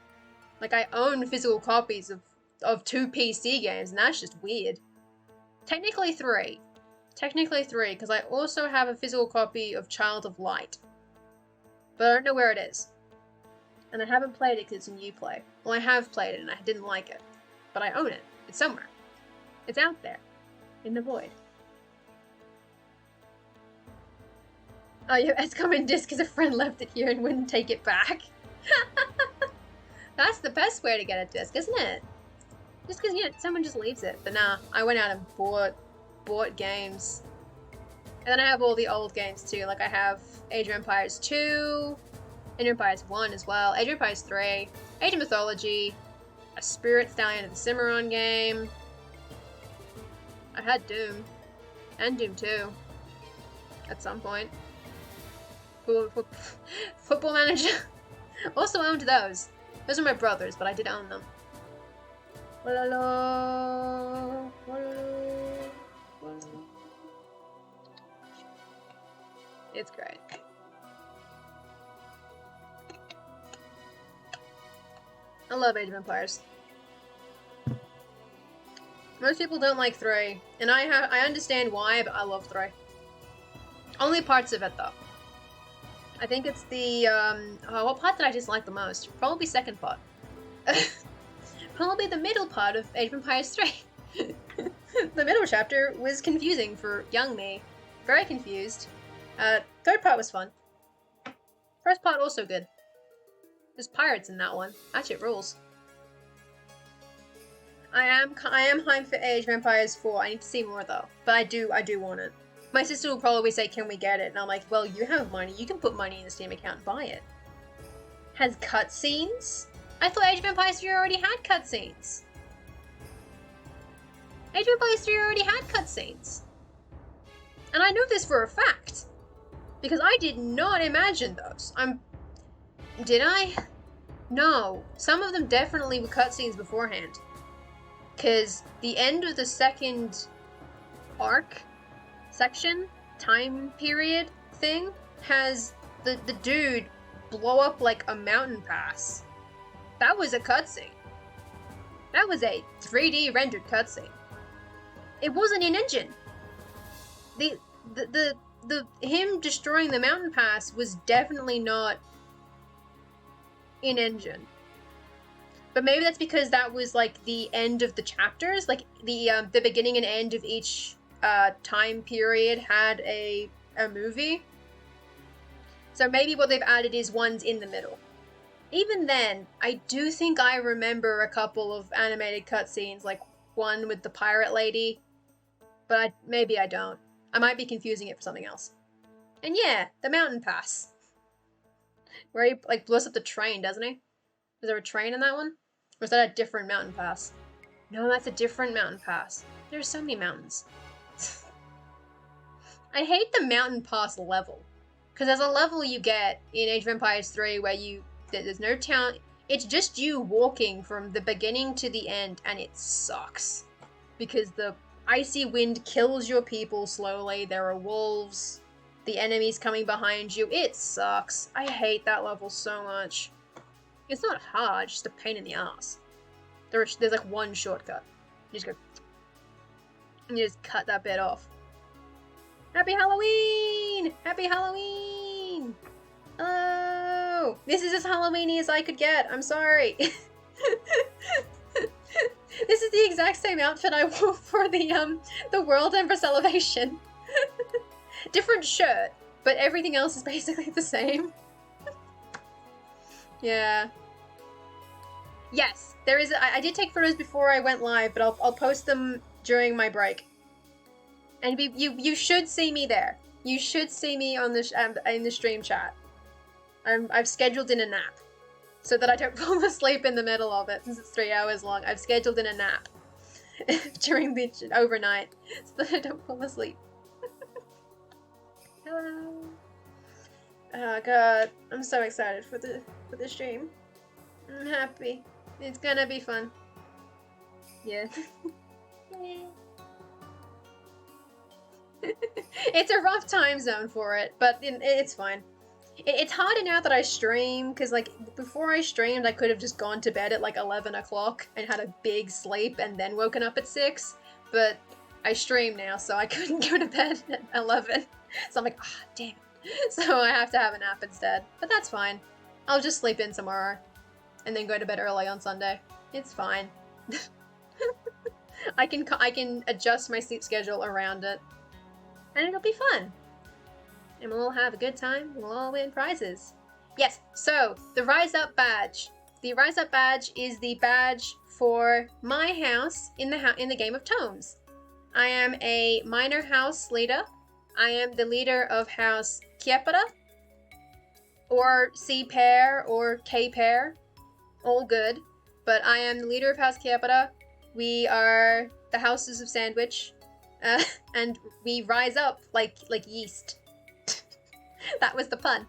Like, I own physical copies of 2 PC games, and that's just weird. Technically 3. Technically 3, because I also have a physical copy of Child of Light. But I don't know where it is. And I haven't played it because it's in Uplay. Well, I have played it and I didn't like it. But I own it. It's somewhere. It's out there. In the void. Oh, yeah, it's come in disc because a friend left it here and wouldn't take it back. That's the best way to get a disc, isn't it? Just because, yeah, someone just leaves it. But nah, I went out and bought games. And then I have all the old games too. Like I have Age of Empires 2, Age of Empires 1 as well, Age of Empires 3, Age of Mythology, a Spirit Stallion of the Cimarron game. I had Doom. And Doom 2. At some point. Football Manager. Also owned those. Those are my brothers, but I did own them. It's great. I love Age of Empires. Most people don't like 3, and I understand why, but I love 3. Only parts of it though. I think it's the, what part did I dislike the most? Probably second part. Probably the middle part of Age of Empires 3. The middle chapter was confusing for young me. Very confused. Third part was fun. First part also good. There's pirates in that one. That shit rules. I am hyped for Age of Empires 4. I need to see more though. But I do want it. My sister will probably say, can we get it? And I'm like, well, you have money. You can put money in the Steam account and buy it. Has cutscenes? I thought Age of Empires 3 already had cutscenes. Age of Empires 3 already had cutscenes. And I know this for a fact. Because I did not imagine those. Did I? No. Some of them definitely were cutscenes beforehand. Because the end of the second arc, section, time period thing, has the dude blow up like a mountain pass. That was a cutscene. That was a 3D rendered cutscene. It wasn't in engine. The him destroying the mountain pass was definitely not in engine. But maybe that's because that was like the end of the chapters, like the beginning and end of each time period had a movie. So maybe what they've added is ones in the middle. Even then, I do think I remember a couple of animated cutscenes, like one with the pirate lady, but maybe I don't. I might be confusing it for something else. And yeah, the mountain pass. Where he like blows up the train, doesn't he? Is there a train in that one? Or is that a different mountain pass? No, that's a different mountain pass. There's so many mountains. I hate the mountain pass level. Because there's a level you get in Age of Empires 3 where there's no town. It's just you walking from the beginning to the end, and it sucks. Because the icy wind kills your people slowly. There are wolves. The enemy's coming behind you. It sucks. I hate that level so much. It's not hard, just a pain in the ass. There's like one shortcut. You just go... and you just cut that bit off. Happy Halloween! Happy Halloween! Hello! This is as Halloweeny as I could get. I'm sorry. This is the exact same outfit I wore for the World Ember Celebration. Different shirt, but everything else is basically the same. Yeah. Yes, there is. I did take photos before I went live, but I'll post them during my break. And you should see me there. You should see me on the in the stream chat. I've scheduled in a nap, so that I don't fall asleep in the middle of it, since it's 3 hours long. I've scheduled in a nap during the overnight, so that I don't fall asleep. Hello. Oh god, I'm so excited for the stream. I'm happy. It's gonna be fun. Yeah. It's a rough time zone for it, but it's fine. It's harder now that I stream, because like before I streamed I could have just gone to bed at like 11 o'clock and had a big sleep and then woken up at 6, but I stream now, so I couldn't go to bed at 11. So I'm like, ah, oh, damn it. So I have to have a nap instead, but that's fine. I'll just sleep in tomorrow and then go to bed early on Sunday. It's fine. I can adjust my sleep schedule around it, and it'll be fun. And we'll all have a good time, and we'll all win prizes. Yes, so the Rise Up badge. The Rise Up badge is the badge for my house in the game of Tomes. I am a minor house leader. I am the leader of House Kiepara, or C pair, or K pair. All good. But I am the leader of House Kiepara. We are the houses of Sandwich. And we rise up like yeast. That was the pun.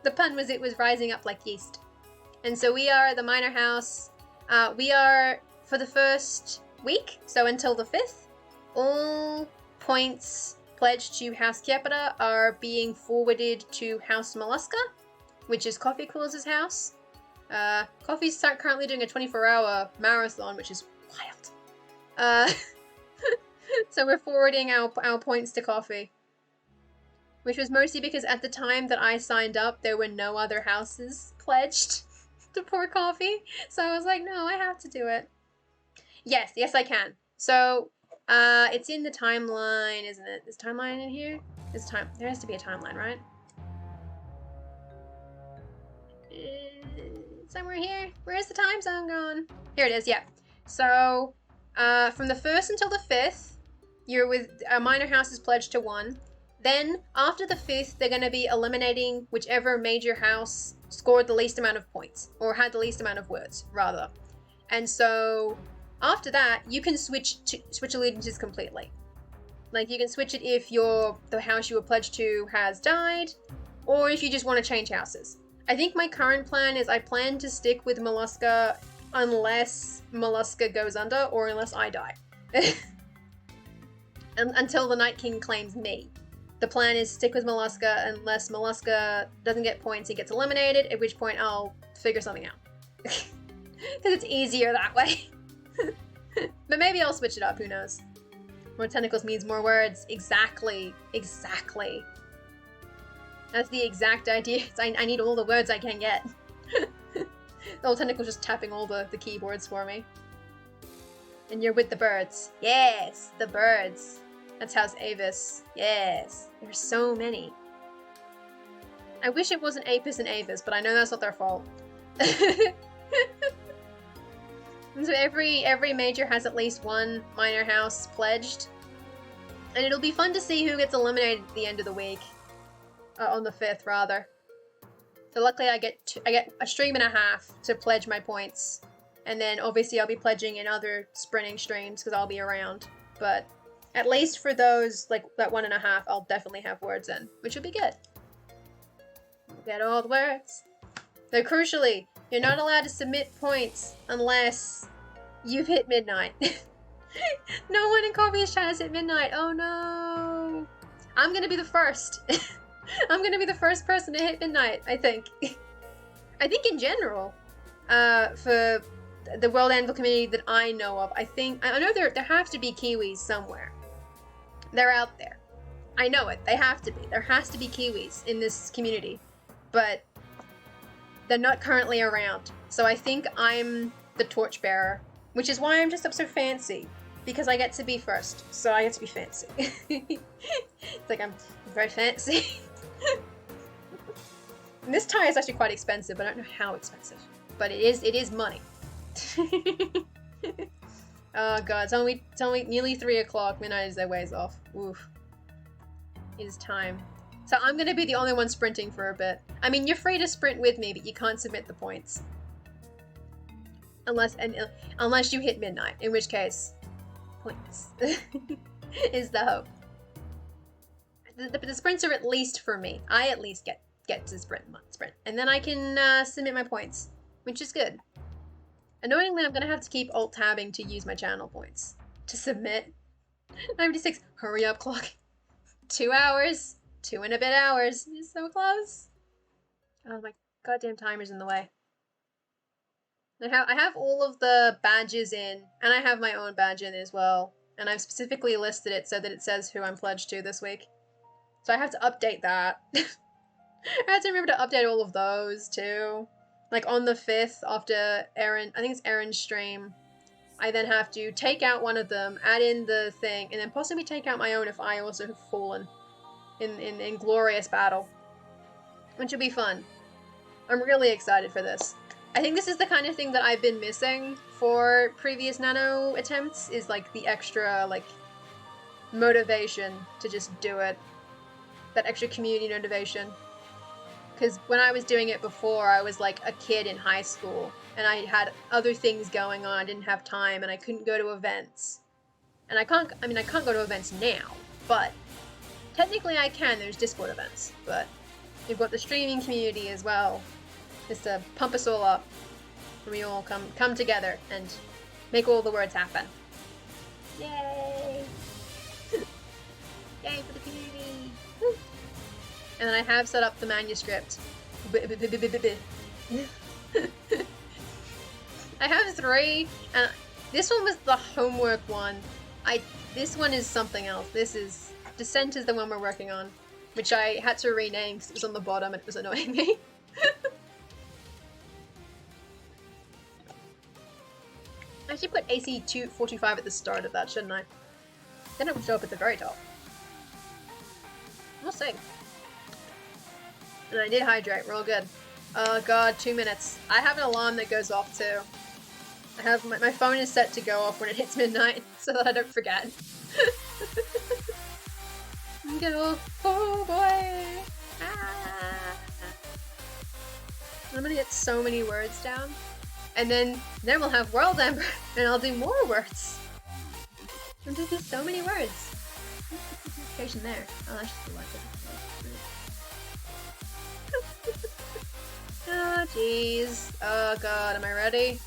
The pun was it was rising up like yeast. And so we are the minor house. We are, for the first week, so until the 5th, all points pledged to House Kiepara are being forwarded to House Mollusca, which is Coffee Claus's house. Coffee's currently doing a 24-hour marathon, which is wild. So we're forwarding our points to Coffee. Which was mostly because at the time that I signed up, there were no other houses pledged to pour Coffee. So I was like, no, I have to do it. Yes, I can. So, it's in the timeline, isn't it? Is timeline in here? There has to be a timeline, right? Somewhere here? Where's the time zone gone? Here it is, yeah. So, from the 1st until the 5th, you're with minor houses pledged to 1. Then, after the 5th, they're going to be eliminating whichever major house scored the least amount of points, or had the least amount of words, rather. And so, after that, you can switch allegiances completely. Like, you can switch it if the house you were pledged to has died, or if you just want to change houses. I think my current plan is I plan to stick with Mollusca unless Mollusca goes under, or unless I die. Until the Night King claims me. The plan is stick with Mollusca unless Mollusca doesn't get points, he gets eliminated, at which point I'll figure something out. Because it's easier that way. But maybe I'll switch it up, who knows. More tentacles means more words. Exactly. That's the exact idea. I need all the words I can get. The old tentacle's just tapping all the keyboards for me. And you're with the birds. Yes, the birds. That's House Avis. Yes, there's so many. I wish it wasn't Apis and Avis, but I know that's not their fault. And so every major has at least one minor house pledged. And it'll be fun to see who gets eliminated at the end of the week. On the 5th, rather. So luckily I get a stream and a half to pledge my points. And then obviously I'll be pledging in other sprinting streams because I'll be around. But at least for those, like that 1.5, I'll definitely have words in, which will be good. Get all the words. Though crucially, you're not allowed to submit points unless you've hit midnight. No one in Coffee's chat has hit midnight. Oh no. I'm gonna be the first. I'm gonna be the first person to hit midnight, I think. I think in general, for the World Anvil community that I know of, I know there have to be Kiwis somewhere. They're out there. I know it. They have to be. There has to be Kiwis in this community. But they're not currently around. So I think I'm the torchbearer, which is why I'm just up so fancy. Because I get to be first. So I get to be fancy. It's like I'm very fancy. And this tie is actually quite expensive. I don't know how expensive, but it is money. Oh god, it's only nearly 3 o'clock. Midnight is their ways off. Oof. It is time. So I'm gonna be the only one sprinting for a bit. I mean, you're free to sprint with me, but you can't submit the points. Unless you hit midnight, in which case, points is the hope. The sprints are at least for me. I at least get to sprint, and then I can submit my points, which is good. Annoyingly, I'm gonna have to keep alt-tabbing to use my channel points to submit. 96. Hurry up, clock. 2 hours. 2 and a bit hours. You're so close. Oh, my goddamn timer's in the way. I have all of the badges in, and I have my own badge in as well. And I've specifically listed it so that it says who I'm pledged to this week. So I have to update that. I have to remember to update all of those too. Like on the 5th after Aaron, I think it's Aaron's stream, I then have to take out one of them, add in the thing, and then possibly take out my own if I also have fallen in glorious battle. Which will be fun. I'm really excited for this. I think this is the kind of thing that I've been missing for previous Nano attempts, is like the extra like motivation to just do it. That extra community motivation. Because when I was doing it before, I was like a kid in high school, and I had other things going on, I didn't have time, and I couldn't go to events. And I can't go to events now, but technically I can, there's Discord events, but we've got the streaming community as well, just to pump us all up, and we all come together and make all the words happen. Yay! Yay for the community! Woo. And then I have set up the manuscript. I have 3, and this one was the homework one. This one is something else. This is Descent is the one we're working on, which I had to rename because it was on the bottom and it was annoying me. I should put AC 425 at the start of that, shouldn't I? Then it would show up at the very top. We'll see. And I did hydrate, we're all good. Oh god, 2 minutes. I have an alarm that goes off too. I have my phone is set to go off when it hits midnight, so that I don't forget. Oh boy! Ah. I'm gonna get so many words down. And then we'll have World Ember, and I'll do more words. I'm gonna do so many words. What's the notification there? Oh, that's just the light. Oh, jeez. Oh, God. Am I ready?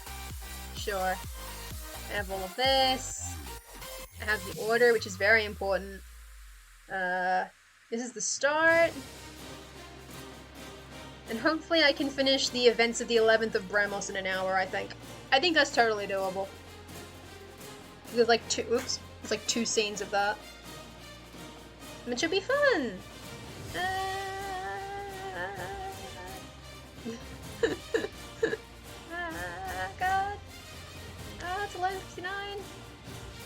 Sure. I have all of this. I have the order, which is very important. This is the start. And hopefully I can finish the events of the 11th of Bremos in an hour, I think. I think that's totally doable. There's like there's like 2 scenes of that. It should be fun! God. Oh, it's 11:59.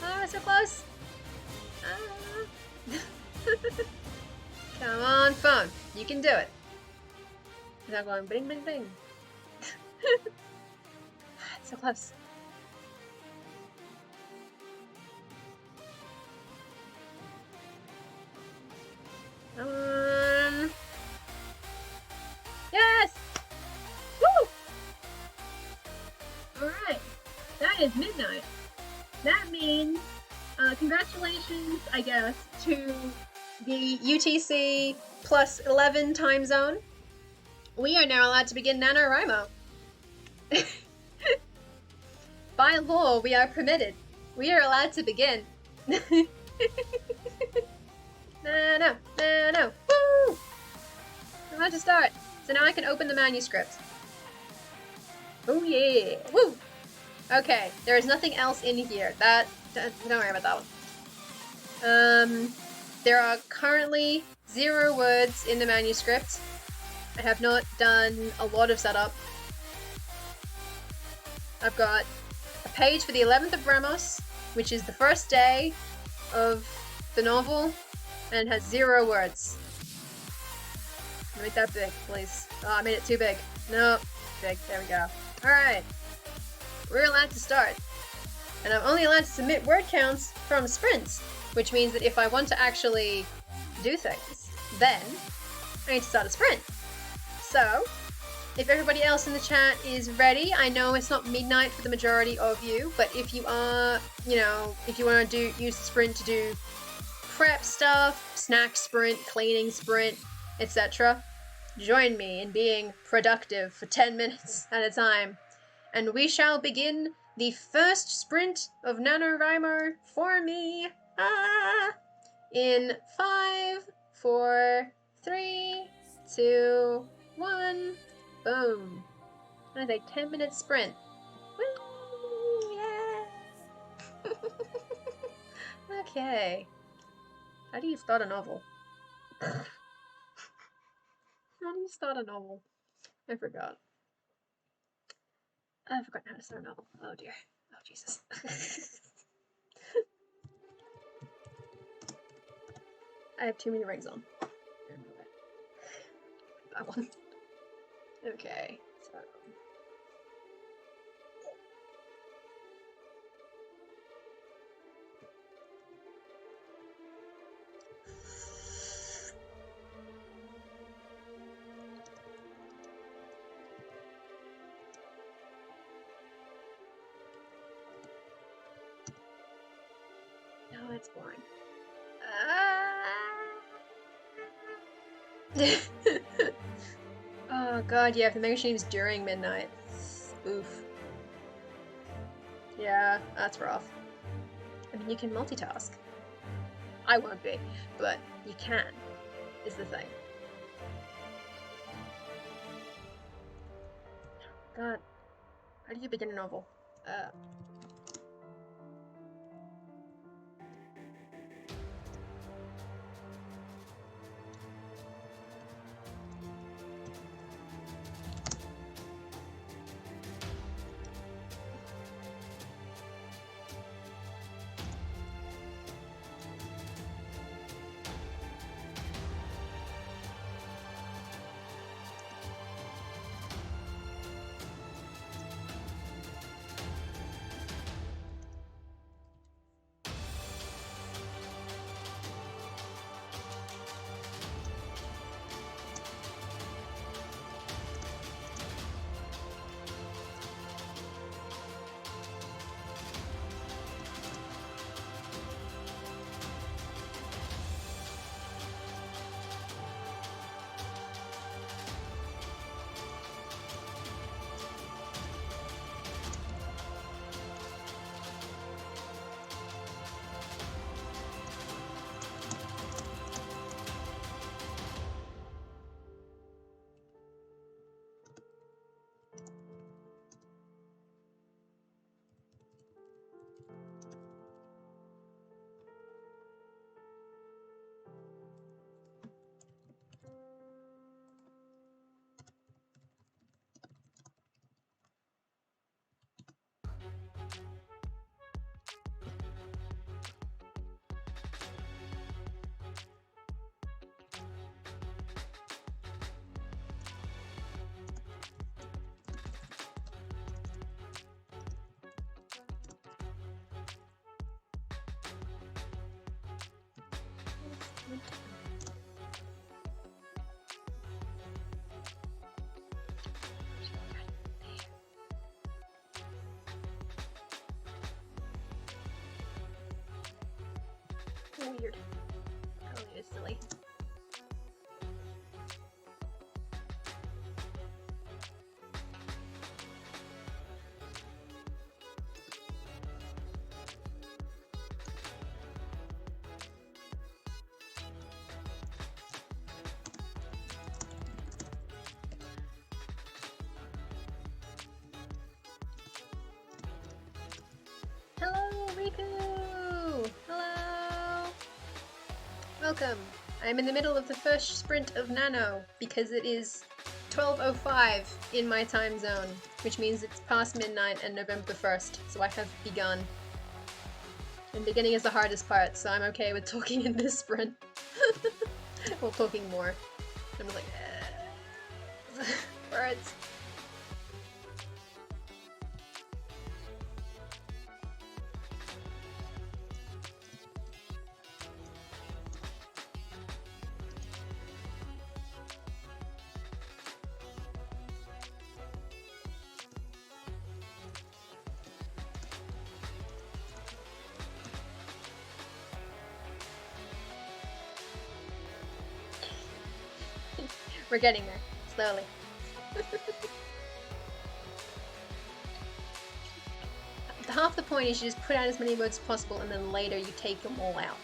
Oh, so close. Come on, phone. You can do it. Without going bing, bing, bing. It's so close. Yes! Woo! Alright. That is midnight. That means, congratulations, I guess, to the UTC plus 11 time zone. We are now allowed to begin NaNoWriMo. By law, we are permitted. We are allowed to begin. No, woo! I'm allowed to start. So now I can open the manuscript. Oh yeah, woo! Okay, there is nothing else in here. Don't worry about that one. There are currently 0 words in the manuscript. I have not done a lot of setup. I've got a page for the 11th of Bremos, which is the first day of the novel, and it has 0 words. Make that big, please. Oh, I made it too big. No, big. There we go. Alright. We're allowed to start. And I'm only allowed to submit word counts from sprints, which means that if I want to actually do things, then I need to start a sprint. So, if everybody else in the chat is ready, I know it's not midnight for the majority of you, but if you are, you know, if you want to use the sprint to do prep stuff, snack sprint, cleaning sprint, etc., join me in being productive for 10 minutes at a time, and we shall begin the first sprint of NaNoWriMo for me. In 5, 4, 3, 2, 1, boom. That is a 10-minute sprint. Woo! Yeah! Okay. How do you start a novel? How do you start a novel? I forgot. I've forgotten how to start a novel. Oh dear. Oh Jesus. I have too many rings on. That one. Okay. So. No, that's boring. Oh god, yeah, if the mega stream's during midnight. Oof. Yeah, that's rough. I mean, you can multitask. I won't be, but you can, is the thing. God, how do you begin a novel? Weird. Oh, it is silly. Hello, Riku! Hello! Welcome. I'm in the middle of the first sprint of Nano because it is 12:05 in my time zone, which means it's past midnight and November 1st, so I have begun. And beginning is the hardest part, so I'm okay with talking in this sprint. Well, talking more. I'm like, Birds. We're getting there, slowly. Half the point is you just put out as many words as possible and then later you take them all out.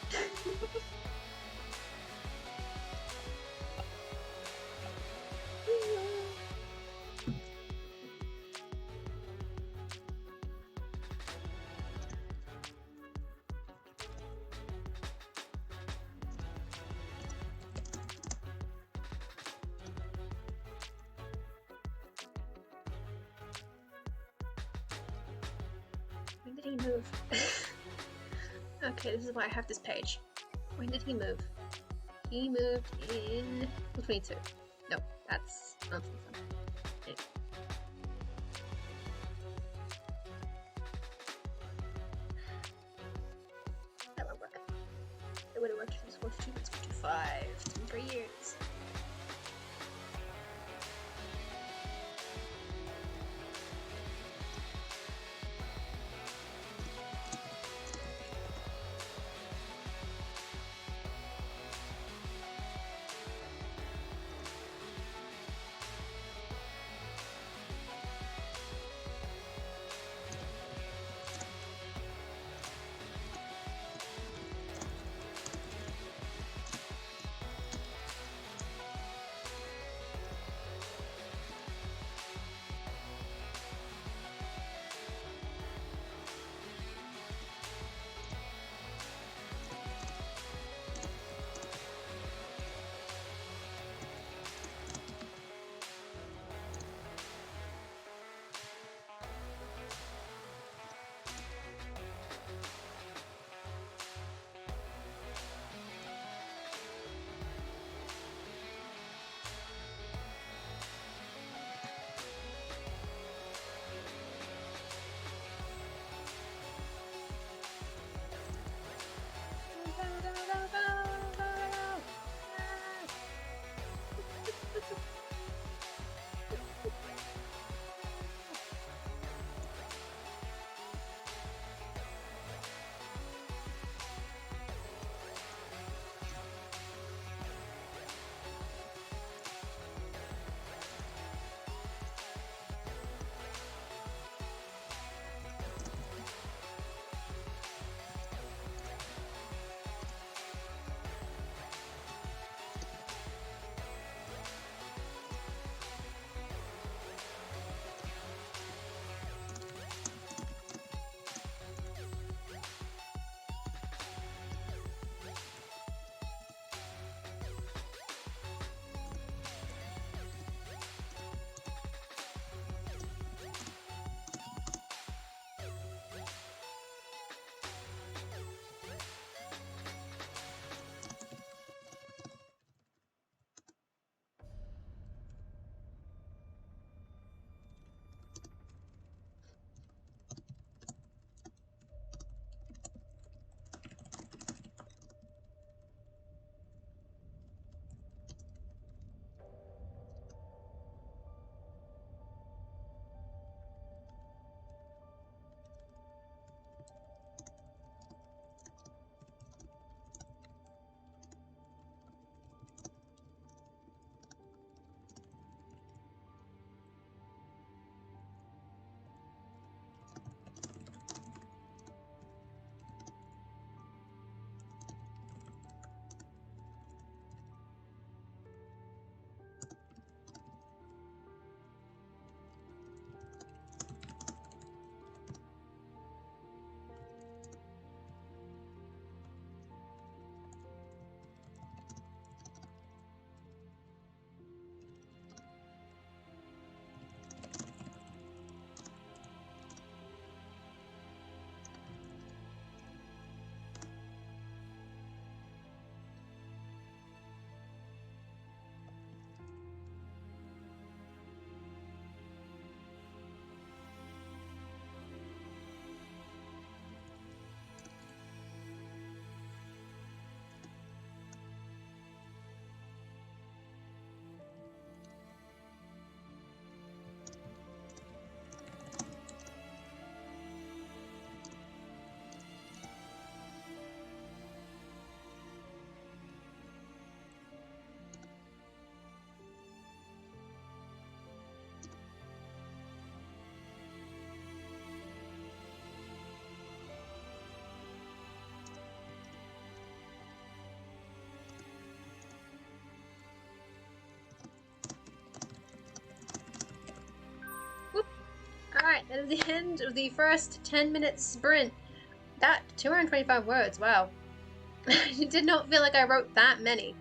When did he move? Okay, this is why I have this page. When did he move? He moved in 22. No, that's nonsense. Yeah. That won't work. It would have worked if it was 42, but it's 45. It's been 3 years. that is the end of the first 10-minute sprint. That 225 words, wow. I did not feel like I wrote that many.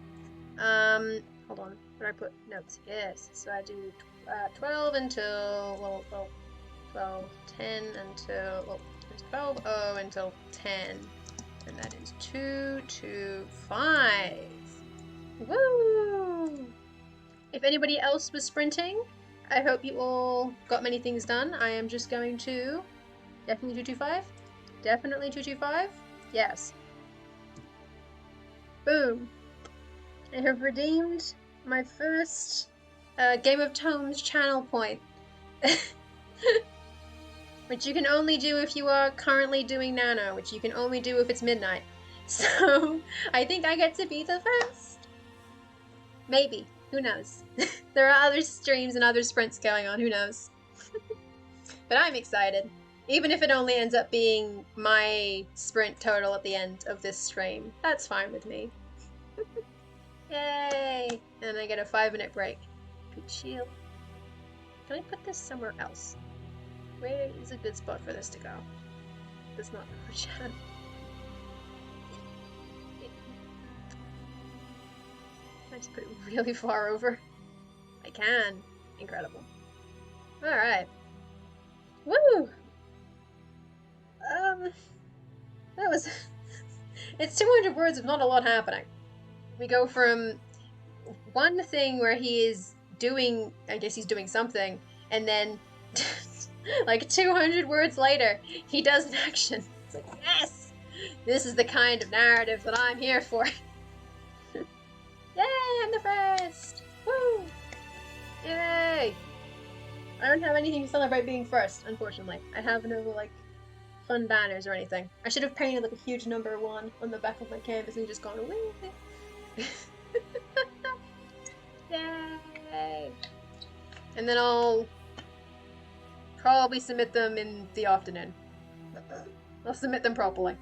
Hold on, where did I put notes? Yes, so I do 12 until, well, 12, 10 until, well, 12, oh, until 10. And that is 2 to 5. Woo! If anybody else was sprinting, I hope you all got many things done. I am just going to... Definitely 225? Definitely 225? Yes. Boom. I have redeemed my first Game of Tomes channel point. Which you can only do if you are currently doing Nano, which you can only do if it's midnight. So, I think I get to be the first. Maybe. Who knows? There are other streams and other sprints going on, who knows? But I'm excited. Even if it only ends up being my sprint total at the end of this stream. That's fine with me. Yay! And I get a 5-minute break. Good chill. Can I put this somewhere else? Where is a good spot for this to go? That's not for chat. I just put it really far over. I can. Incredible. Alright. Woo! That was... It's 200 words of not a lot happening. We go from one thing where he is doing... I guess he's doing something, and then... like 200 words later, he does an action. It's like, yes! This is the kind of narrative that I'm here for. Yay, I'm the first! Woo! Yay! I don't have anything to celebrate being first, unfortunately. I have no, like, fun banners or anything. I should have painted, like, a huge number 1 on the back of my canvas and just gone, wee! Yay! And then I'll probably submit them in the afternoon. I'll submit them properly.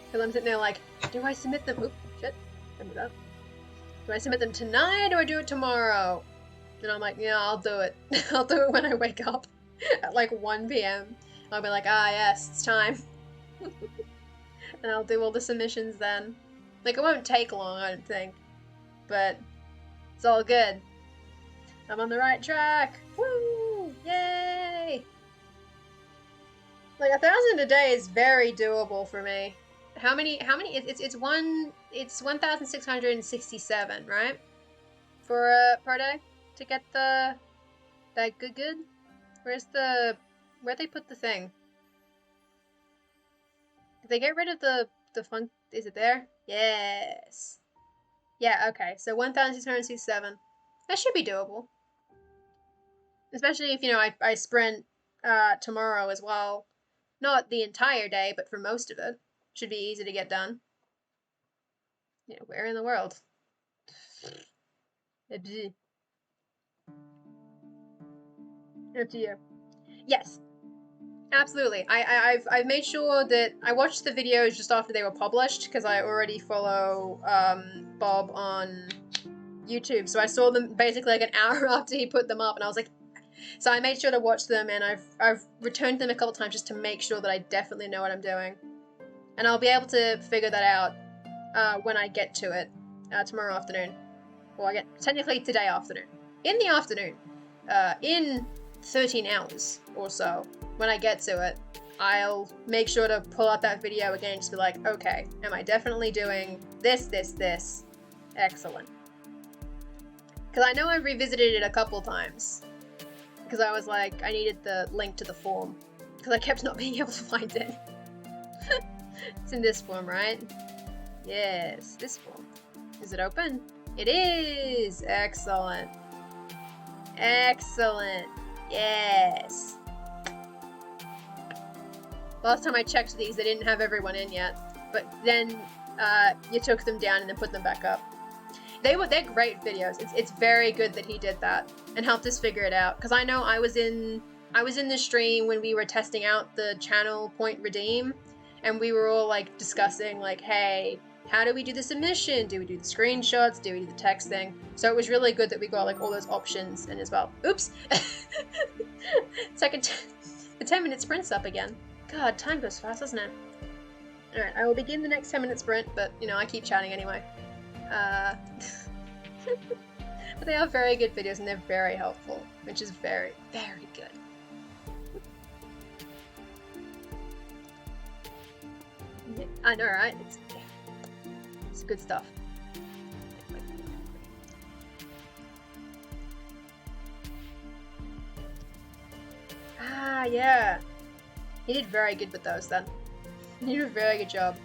Because I'm sitting there like, do I submit them? Oop, shit. Remember that. Do I submit them tonight or do it tomorrow? And I'm like, yeah, I'll do it. I'll do it when I wake up at like 1 p.m. I'll be like, ah, yes, it's time. And I'll do all the submissions then. Like, it won't take long, I don't think. But it's all good. I'm on the right track. Woo! Yay! Like 1,000 a day is very doable for me. How many, it's 1,667, right? For, per day? To get that good? Where'd they put the thing? Did they get rid of the fun, is it there? Yes. Yeah, okay, so 1,667. That should be doable. Especially if, you know, I sprint, tomorrow as well. Not the entire day, but for most of it. Should be easy to get done. Yeah, where in the world? Up to you. Yes. Absolutely. I've made sure that I watched the videos just after they were published because I already follow Bob on YouTube, so I saw them basically like an hour after he put them up, and I was like, so I made sure to watch them, and I've returned them a couple times just to make sure that I definitely know what I'm doing, and I'll be able to figure that out when I get to it tomorrow afternoon. Well, I get technically today afternoon. In the afternoon, in 13 hours or so. When I get to it, I'll make sure to pull out that video again and just be like, okay, am I definitely doing this? Excellent. Because I know I've revisited it a couple times. Because I was like, I needed the link to the form. Because I kept not being able to find it. It's in this form, right? Yes, this form. Is it open? It is! Excellent. Excellent. Yes. Last time I checked these, they didn't have everyone in yet. But then you took them down and then put them back up. They're great videos. It's very good that he did that and helped us figure it out. Because I know I was in the stream when we were testing out the channel point redeem, and we were all like discussing like, hey, how do we do the submission? Do we do the screenshots? Do we do the text thing? So it was really good that we got like all those options and as well. Oops. It's like the 10-minute sprint's up again. God, time goes fast, doesn't it? Alright, I will begin the next 10-minute sprint, but you know, I keep chatting anyway. But they are very good videos and they're very helpful, which is very, very good. I know, right? It's good stuff. Ah, yeah. He did very good with those then. He did a very good job.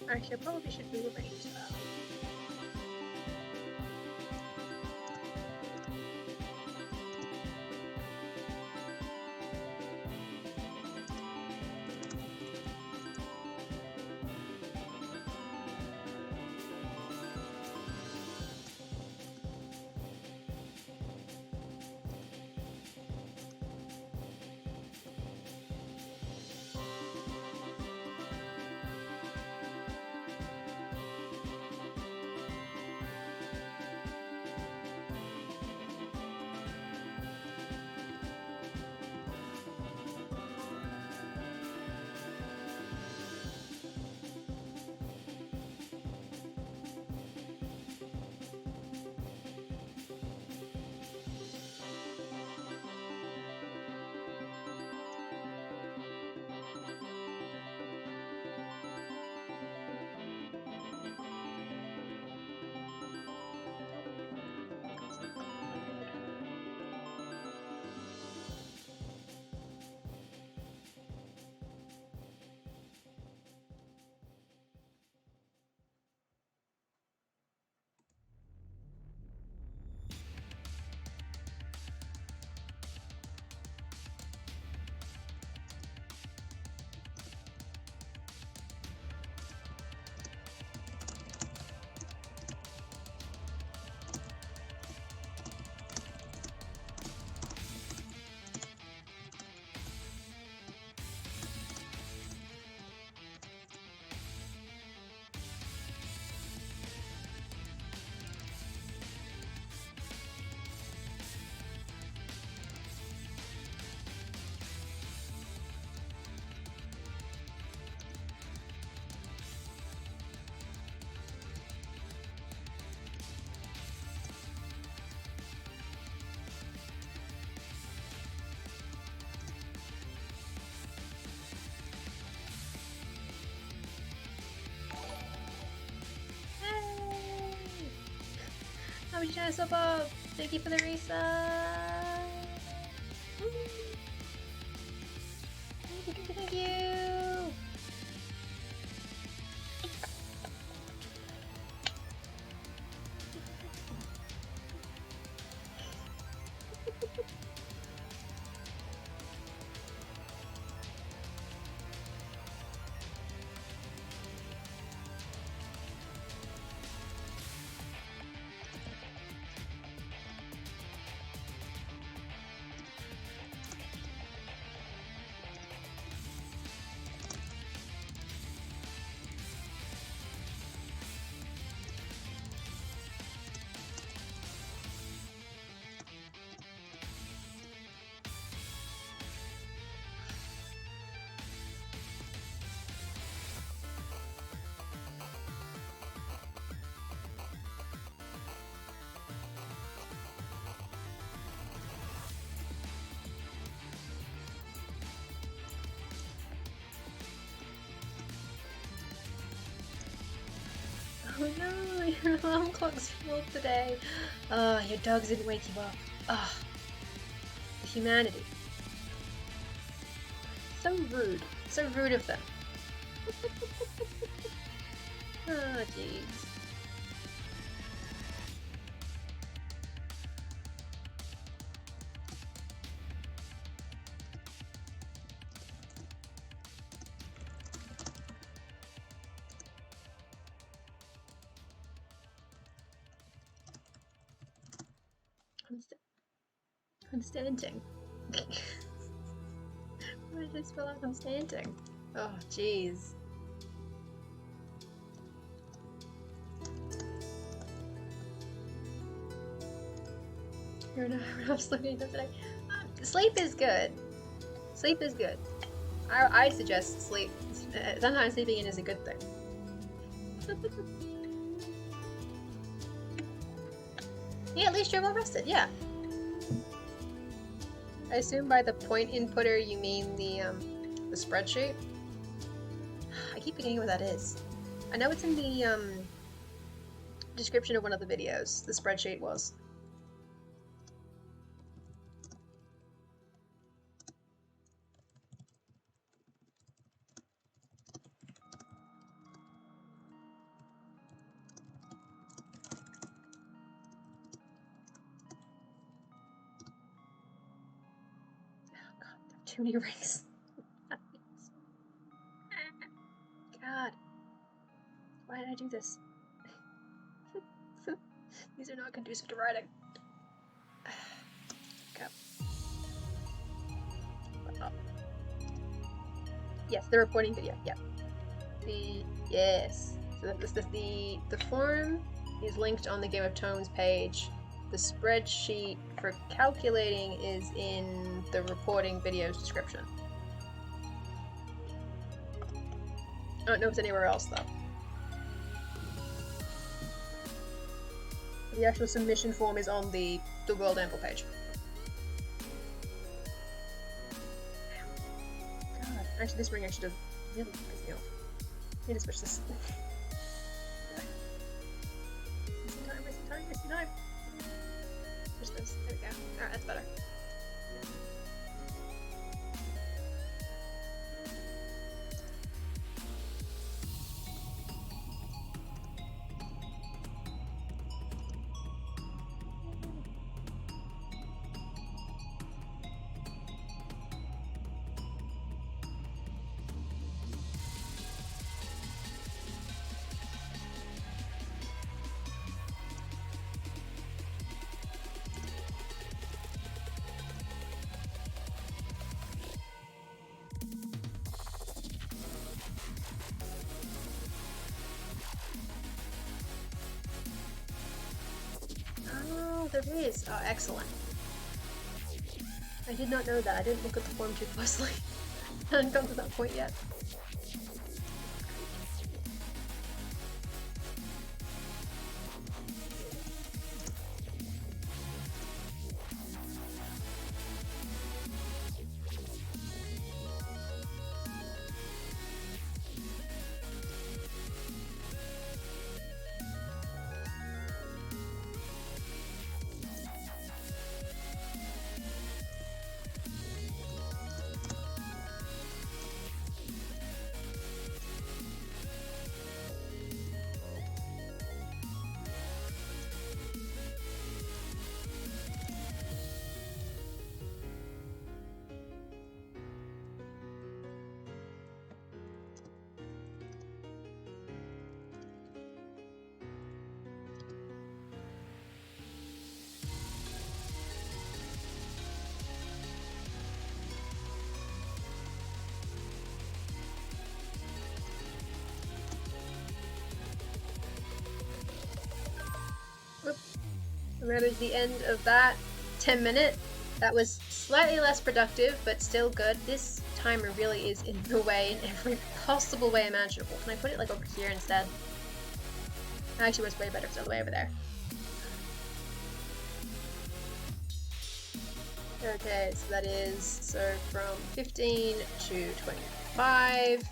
Actually, I probably should rearrange that. How much time so far? Thank you for the resub. Thank you. Oh no, your alarm clock's full today. Oh, your dogs didn't wake you up. Oh, the humanity. So rude. So rude of them. Oh, jeez. I'm standing. Why did I spell out I'm standing? Oh, jeez. You're not sleeping today. Sleep is good. Sleep is good. I suggest sleep. Sometimes sleeping in is a good thing. Yeah, at least you're well rested. Yeah. I assume by the point inputter you mean the spreadsheet. I keep forgetting what that is. I know it's in the description of one of the videos. The spreadsheet was. Too many rings. God. Why did I do this? These are not conducive to writing. Go. Oh. Yes, the reporting video. Yep. Yes. So the form is linked on the Game of Tomes page. The spreadsheet for calculating is in the reporting video's description. I don't know if it's anywhere else though. The actual submission form is on the Worldbuilding page. God, actually this ring actually does really piss me off. I need to switch this. Missing time. Switch this. There we go. Alright, that's better. Oh, there is. Oh, excellent. I did not know that. I didn't look at the form too closely. I hadn't come to that point yet. And that is the end of that 10-minute. That was slightly less productive, but still good. This timer really is in the way in every possible way imaginable. Can I put it like over here instead? Actually, it's way better if it's all the way over there. Okay, so that is from 15 to 25.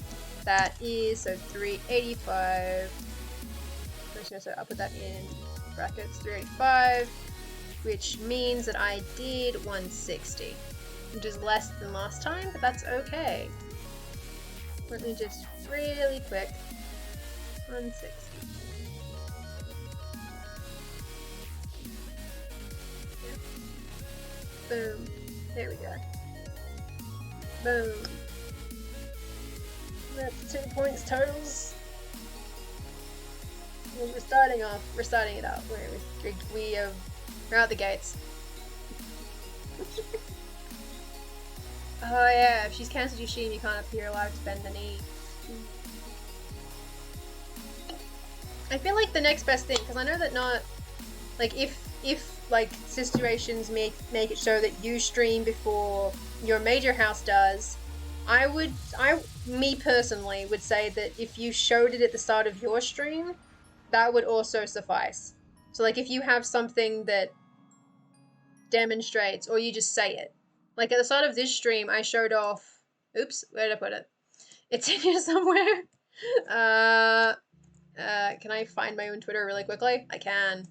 That is 385. just gonna say I'll put that in brackets 385, which means that I did 160, which is less than last time, but that's okay. Let me just really quick 160. Yep. Boom. There we go. Boom. That's 2 points totals. Well, we're starting it up. We're out the gates. Oh yeah, if she's cancelled your stream, you can't appear live to spend any. I feel like the next best thing, because I know that not, like if like situations make it so that you stream before your major house does, me personally would say that if you showed it at the start of your stream, that would also suffice. So like if you have something that demonstrates, or you just say it. Like at the start of this stream, I showed off, oops, where did I put it? It's in here somewhere. Can I find my own Twitter really quickly? I can.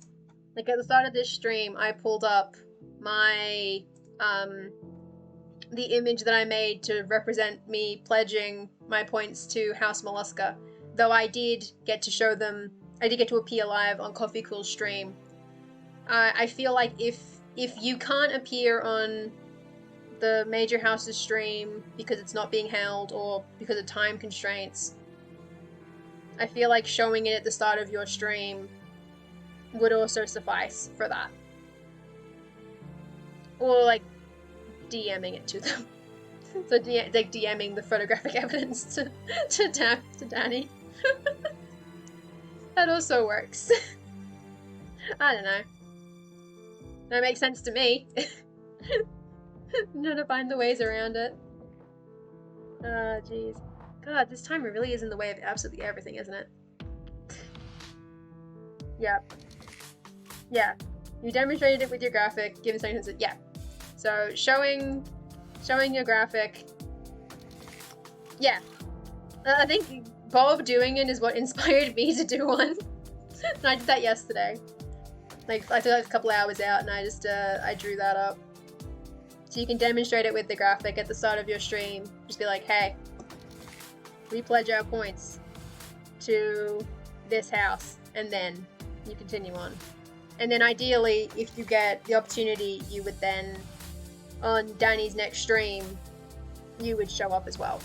Like at the start of this stream, I pulled up my, the image that I made to represent me pledging my points to House Mollusca. Though I did get to show them, I did get to appear live on Coffee Cool's stream. I feel like if you can't appear on the major house's stream because it's not being held or because of time constraints, I feel like showing it at the start of your stream would also suffice for that. Or like DMing it to them. So like DMing the photographic evidence to Danny. That also works. I don't know. That makes sense to me. Know to find the ways around it. Ah, jeez. God, this timer really is in the way of absolutely everything, isn't it? Yep. Yeah. You demonstrated it with your graphic, given sentences. Yeah. So showing your graphic. Yeah. I think Bob doing it is what inspired me to do one. And I did that yesterday. Like I took like a couple hours out and I just I drew that up. So you can demonstrate it with the graphic at the start of your stream. Just be like, hey, we pledge our points to this house, and then you continue on. And then ideally, if you get the opportunity, you would then, on Danny's next stream, you would show up as well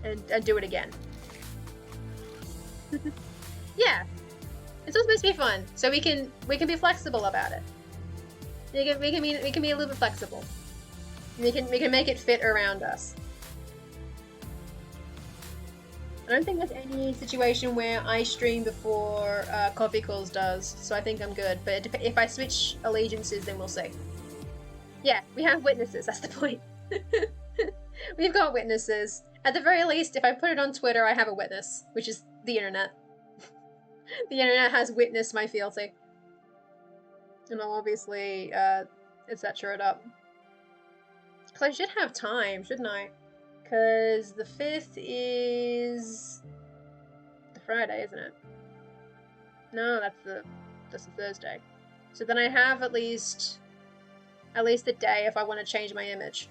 and do it again. Yeah, it's all supposed to be fun, so we can be flexible about it. We can be a little bit flexible. We can make it fit around us. I don't think there's any situation where I stream before Coffee Calls does, so I think I'm good. But if I switch allegiances, then we'll see. Yeah, we have witnesses, that's the point. We've got witnesses. At the very least, if I put it on Twitter, I have a witness, which is the internet. The internet has witnessed my fealty. And I'll obviously, etc. it up. Because I should have time, shouldn't I? Because the 5th is the Friday, isn't it? No, that's the Thursday. So then I have at least a day if I want to change my image.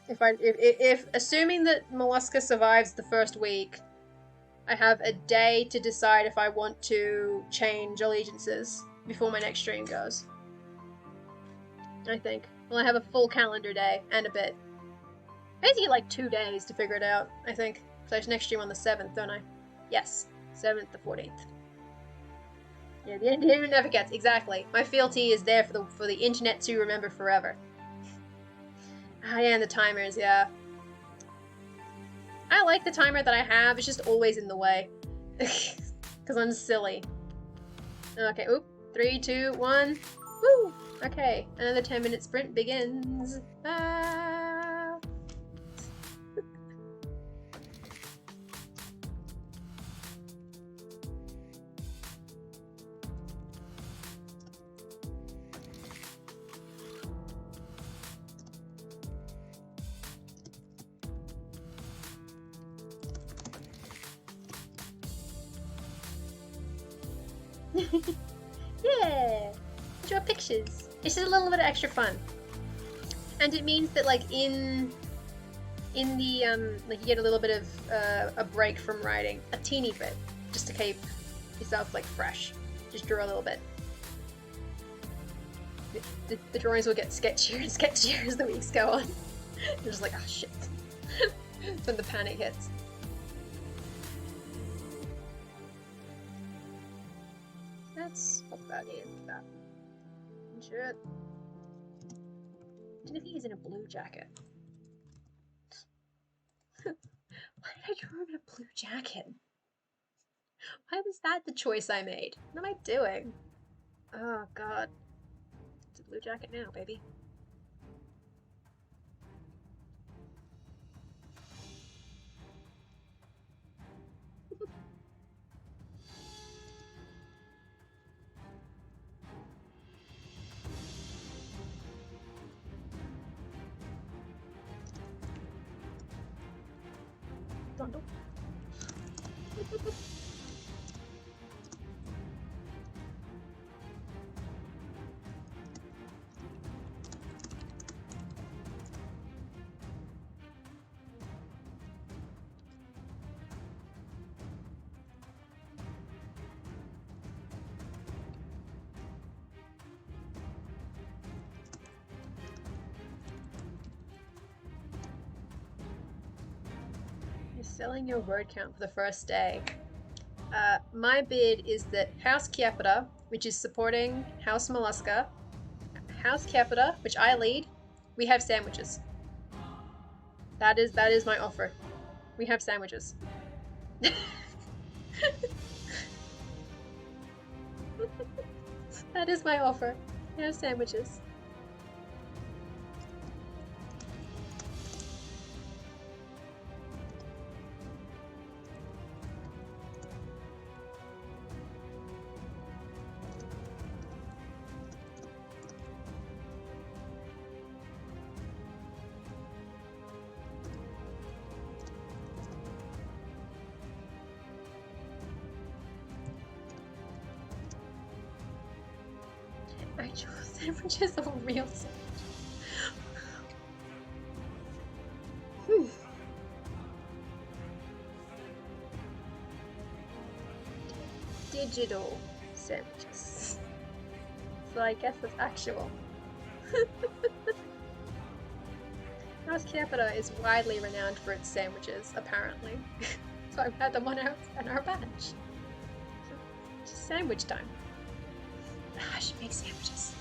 If assuming that Mollusca survives the first week, I have a day to decide if I want to change allegiances before my next stream goes. I think. Well, I have a full calendar day and a bit. Basically like 2 days to figure it out, I think. So next stream on the 7th, don't I? Yes. 7th to 14th. Yeah, the internet never gets. Exactly. My fealty is there for the internet to remember forever. Ah, yeah, and the timers, yeah. I like the timer that I have, it's just always in the way. Because I'm silly. Okay, oop. 3, 2, 1. Woo! Okay, another 10-minute sprint begins. Ah! Yeah! Draw pictures. It's just a little bit of extra fun. And it means that like in the like you get a little bit of a break from writing, a teeny bit, just to keep yourself like fresh. Just draw a little bit. The drawings will get sketchier and sketchier as the weeks go on. You're just like, oh shit. When the panic hits. Let's pop that in. That. Sure. I don't know if he's in a blue jacket. Why did I draw him in a blue jacket? Why was that the choice I made? What am I doing? Oh god. It's a blue jacket now, baby. Don't. You're selling your word count for the first day. My bid is that House Chiapida, which is supporting House Mollusca, House Chiapida, which I lead, we have sandwiches. That is my offer. We have sandwiches. That is my offer. We have sandwiches. Actual sandwiches or real sandwiches? Digital sandwiches. So I guess it's actual. House Capita is widely renowned for its sandwiches, apparently. So I've had them on our badge. Just sandwich time. I should make sandwiches.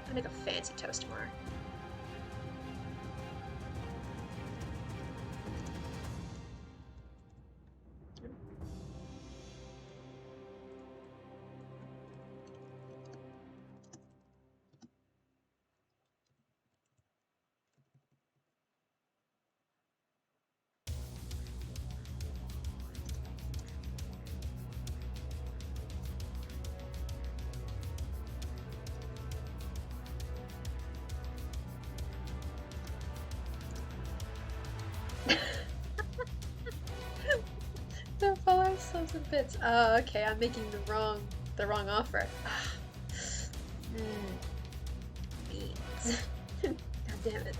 I'll make a fancy toast tomorrow. Don't follow subs and bits. Oh, okay. I'm making the wrong offer. Beans. God damn it.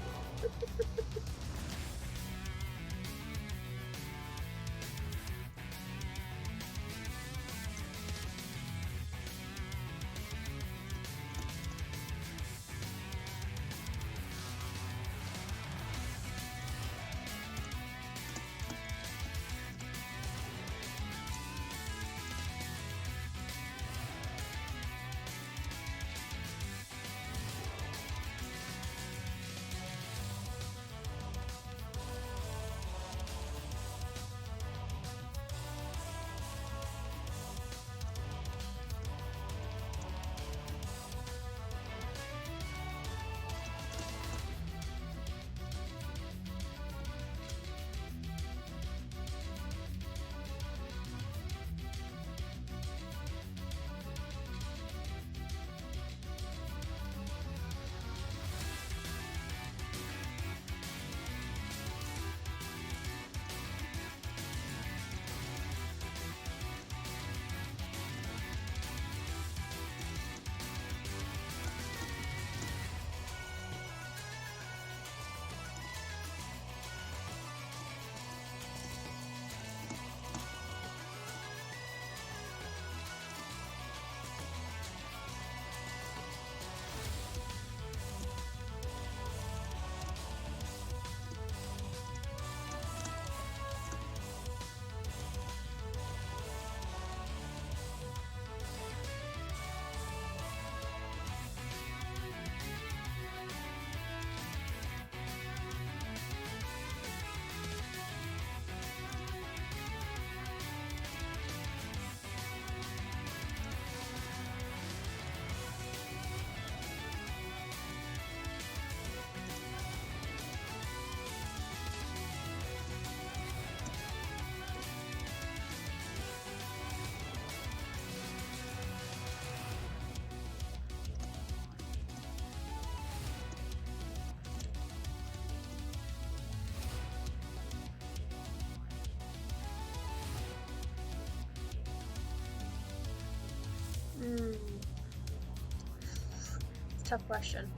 Tough question.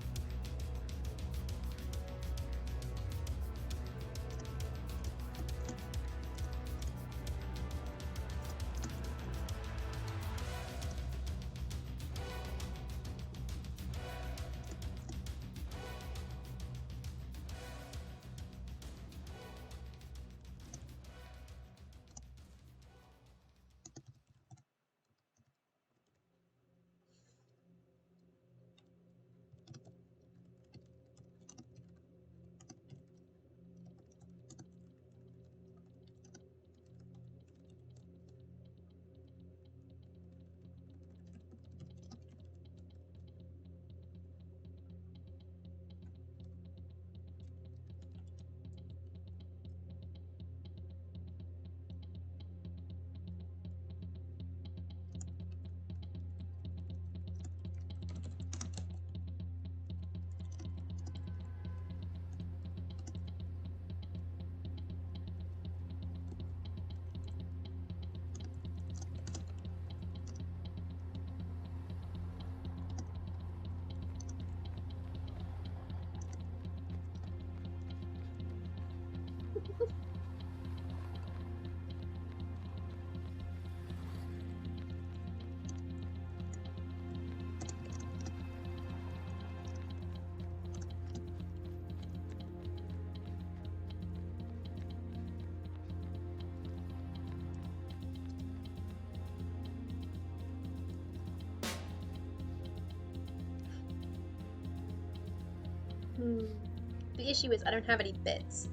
The issue is I don't have any bits.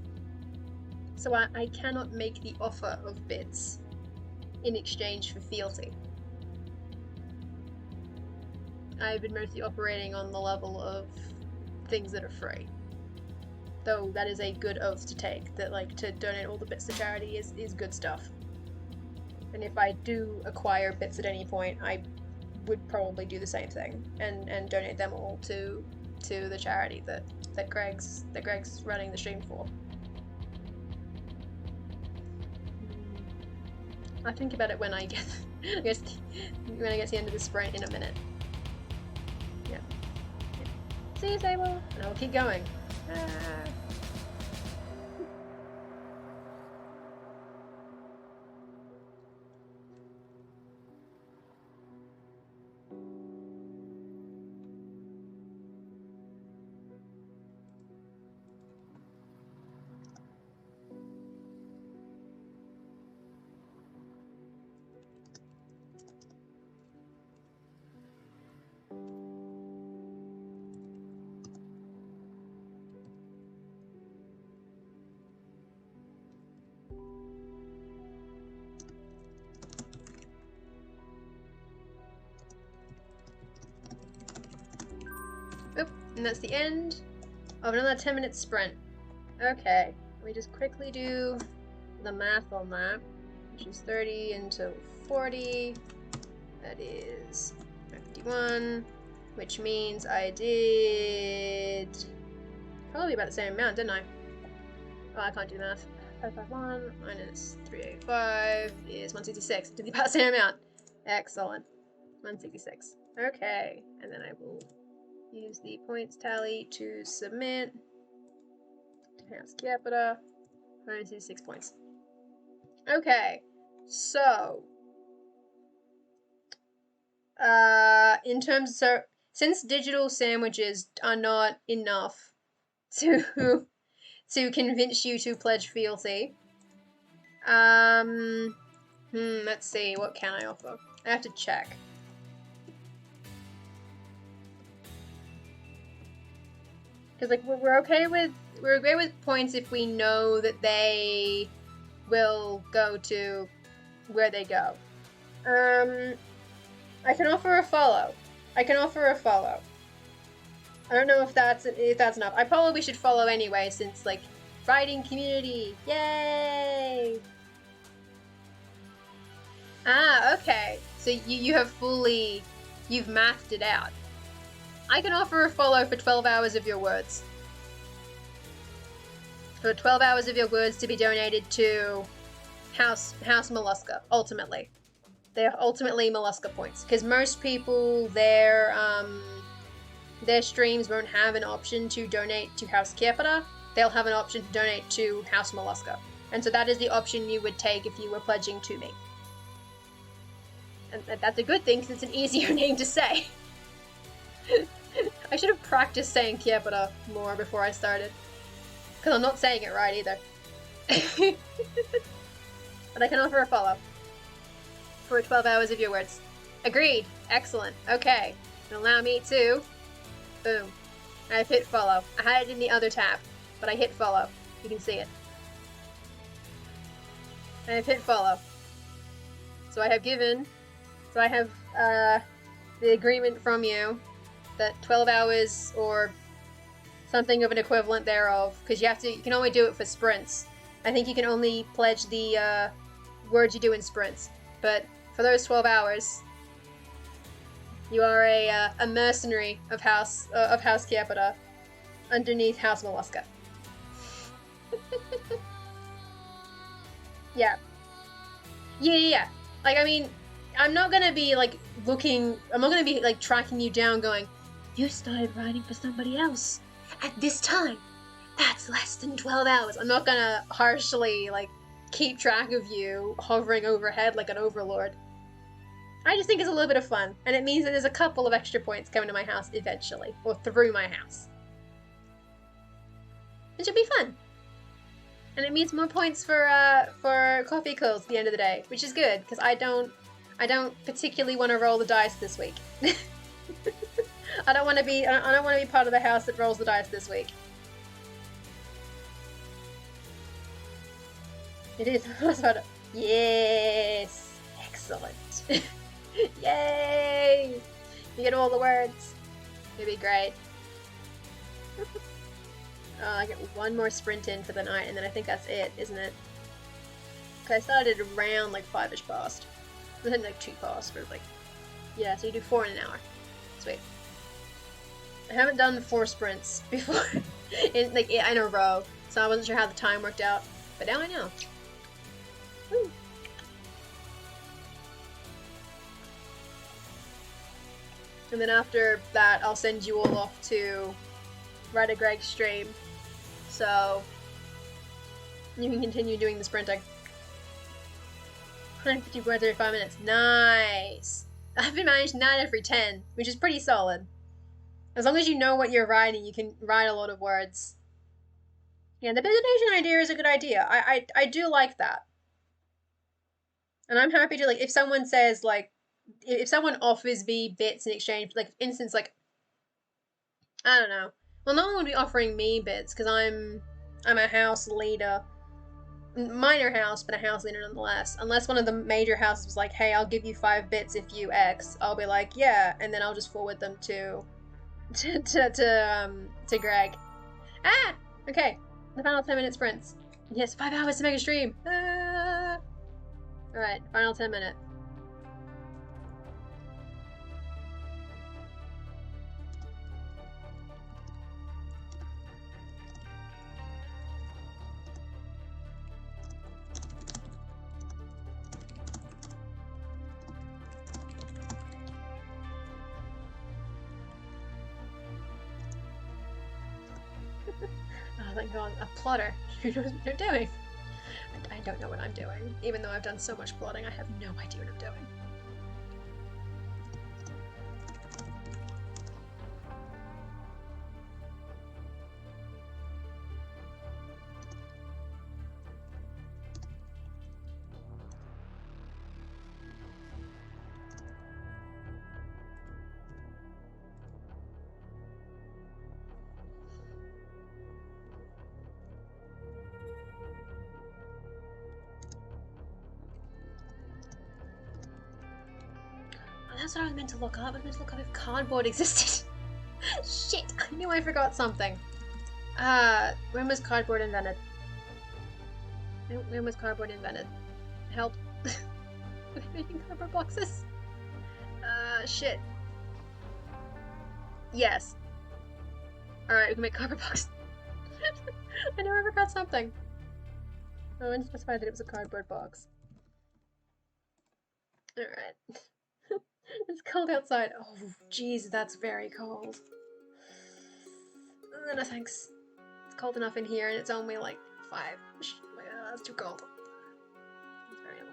So I cannot make the offer of bits in exchange for fealty. I've been mostly operating on the level of things that are free. Though that is a good oath to take, that like to donate all the bits to charity is good stuff. And if I do acquire bits at any point, I would probably do the same thing and donate them all to the charity that Greg's running the stream for. I'll think about it when I get when I get to the end of the sprint in a minute. Yeah. See you, Sable, and I'll keep going. And that's the end of another 10-minute sprint. Okay, let me just quickly do the math on that, which is 30 until 40. That is 51, which means I did probably about the same amount, didn't I? Oh, I can't do math. 551 minus 385 is 166. Did about the same amount. Excellent. 166. Okay, and then I will use the points tally to submit. House capita. 166 points. Okay, so in terms of, since digital sandwiches are not enough to convince you to pledge fealty, let's see, what can I offer? I have to check. Because like we're okay with points if we know that they will go to where they go. I can offer a follow. I don't know if that's enough. I probably should follow anyway, since like writing community, yay! Ah, okay. So you've mathed it out. I can offer a follow for 12 hours of your words. For 12 hours of your words to be donated to House Mollusca, ultimately. They're ultimately Mollusca points. Because most people, their their streams won't have an option to donate to House Kiepara. They'll have an option to donate to House Mollusca. And so that is the option you would take if you were pledging to me. And that's a good thing because it's an easier name to say. I should have practiced saying Kiepara more before I started. Because I'm not saying it right either. But I can offer a follow. For 12 hours of your words. Agreed. Excellent. Okay. And allow me to... Boom. I've hit follow. I had it in the other tab, but I hit follow. You can see it. I have hit follow. So I have given... So I have the agreement from you that 12 hours or something of an equivalent thereof, because you can only do it for sprints. I think you can only pledge the words you do in sprints. But for those 12 hours, you are a mercenary of House Kiepara underneath House Mollusca. Yeah. Yeah. Like, I mean, I'm not gonna be, like, I'm not gonna be, like, tracking you down going, you started writing for somebody else at this time. That's less than 12 hours. I'm not gonna harshly, like, keep track of you hovering overhead like an overlord. I just think it's a little bit of fun, and it means that there's a couple of extra points coming to my house eventually, or through my house. It should be fun. And it means more points for coffee calls at the end of the day, which is good, because I don't particularly want to roll the dice this week. I don't want to be part of the house that rolls the dice this week. It is. Yes! Excellent. Yay! You get all the words. It'd be great. I get one more sprint in for the night, and then I think that's it, isn't it? Because I started around like 5-ish past. I think like 2 past, but like... Yeah, so you do 4 in an hour. Sweet. I haven't done 4 sprints before in a row, so I wasn't sure how the time worked out. But now I know. Woo. And then after that, I'll send you all off to Ryder Greg's stream, so you can continue doing the sprinting. 150 words every 5 minutes. Nice! I've been managing 9 every 10, which is pretty solid. As long as you know what you're writing, you can write a lot of words. Yeah, the visitation idea is a good idea. I do like that. And I'm happy to, like, if someone says, like, if someone offers me bits in exchange, like, for instance, like, I don't know. Well, no one would be offering me bits, because I'm a house leader. Minor house, but a house leader nonetheless. Unless one of the major houses was like, hey, I'll give you 5 bits if you X, I'll be like, yeah, and then I'll just forward them to Greg. Ah! Okay. The final 10-minute sprints. Yes, 5 hours to make a stream. Ah! Alright, final 10 minute. Oh, thank God. A plotter who knows what they're doing. I don't know what I'm doing. Even though I've done so much plotting, I have no idea what I'm doing. That's what I was meant to look up. I was meant to look up if cardboard existed. Shit! I knew I forgot something. When was cardboard invented? When was cardboard invented? Help. Making cardboard boxes? Shit. Yes. Alright, we can make cardboard boxes. I knew I forgot something. Oh, I specified that it was a cardboard box. Alright. It's cold outside. Oh, jeez, that's very cold. No thanks. It's cold enough in here and it's only like 5. That's too cold. It's very annoying.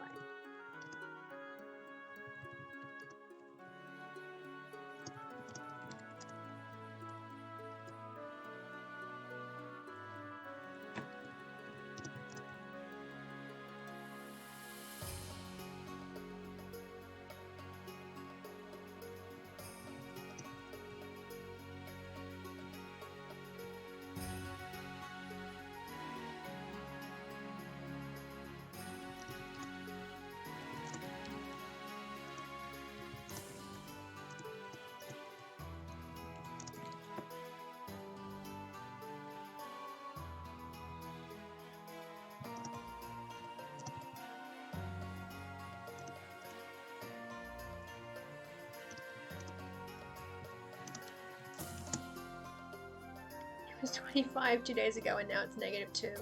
It was 25 2 days ago and now it's -2.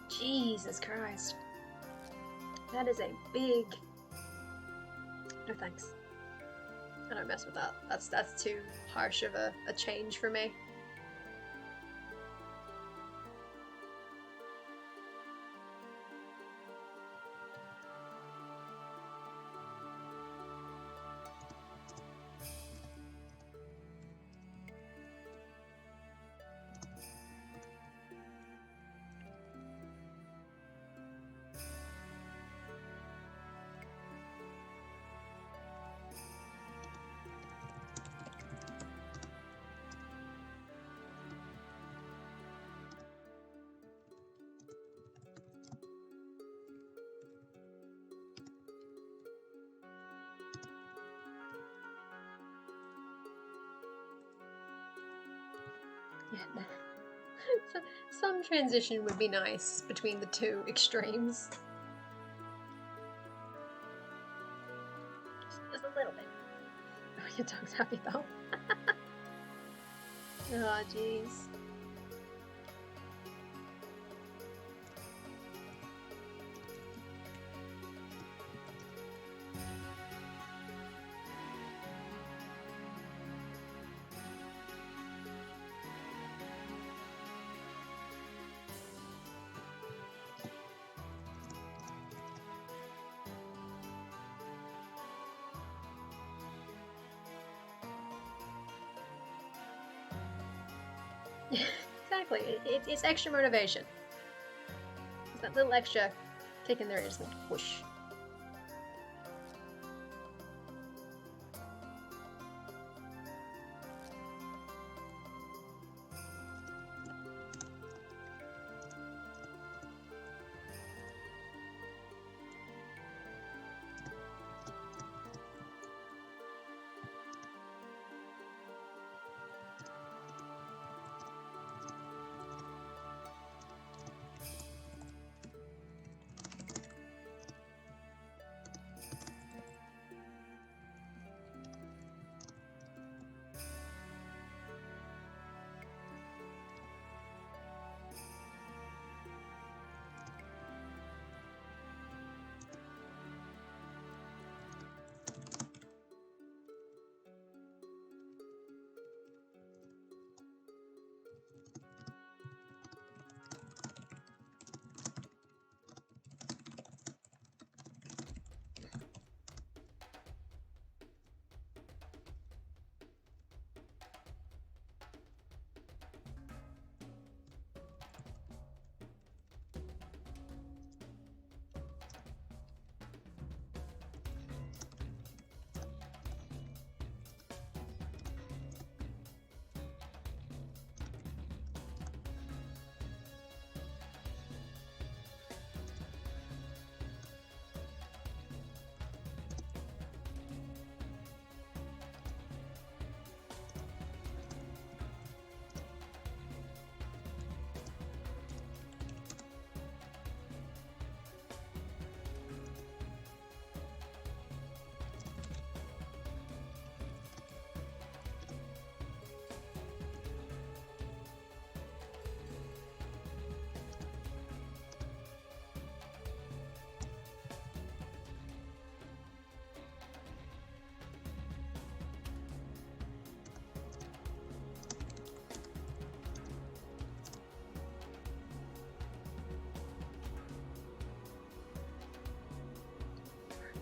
Jesus Christ. That is a big... No thanks. I don't mess with that. That's too harsh of a change for me. Yeah. Some transition would be nice between the two extremes. Just a little bit. Oh, your dog's happy though. Oh, jeez. Exactly. It's extra motivation. It's that little extra kick in there, just like whoosh.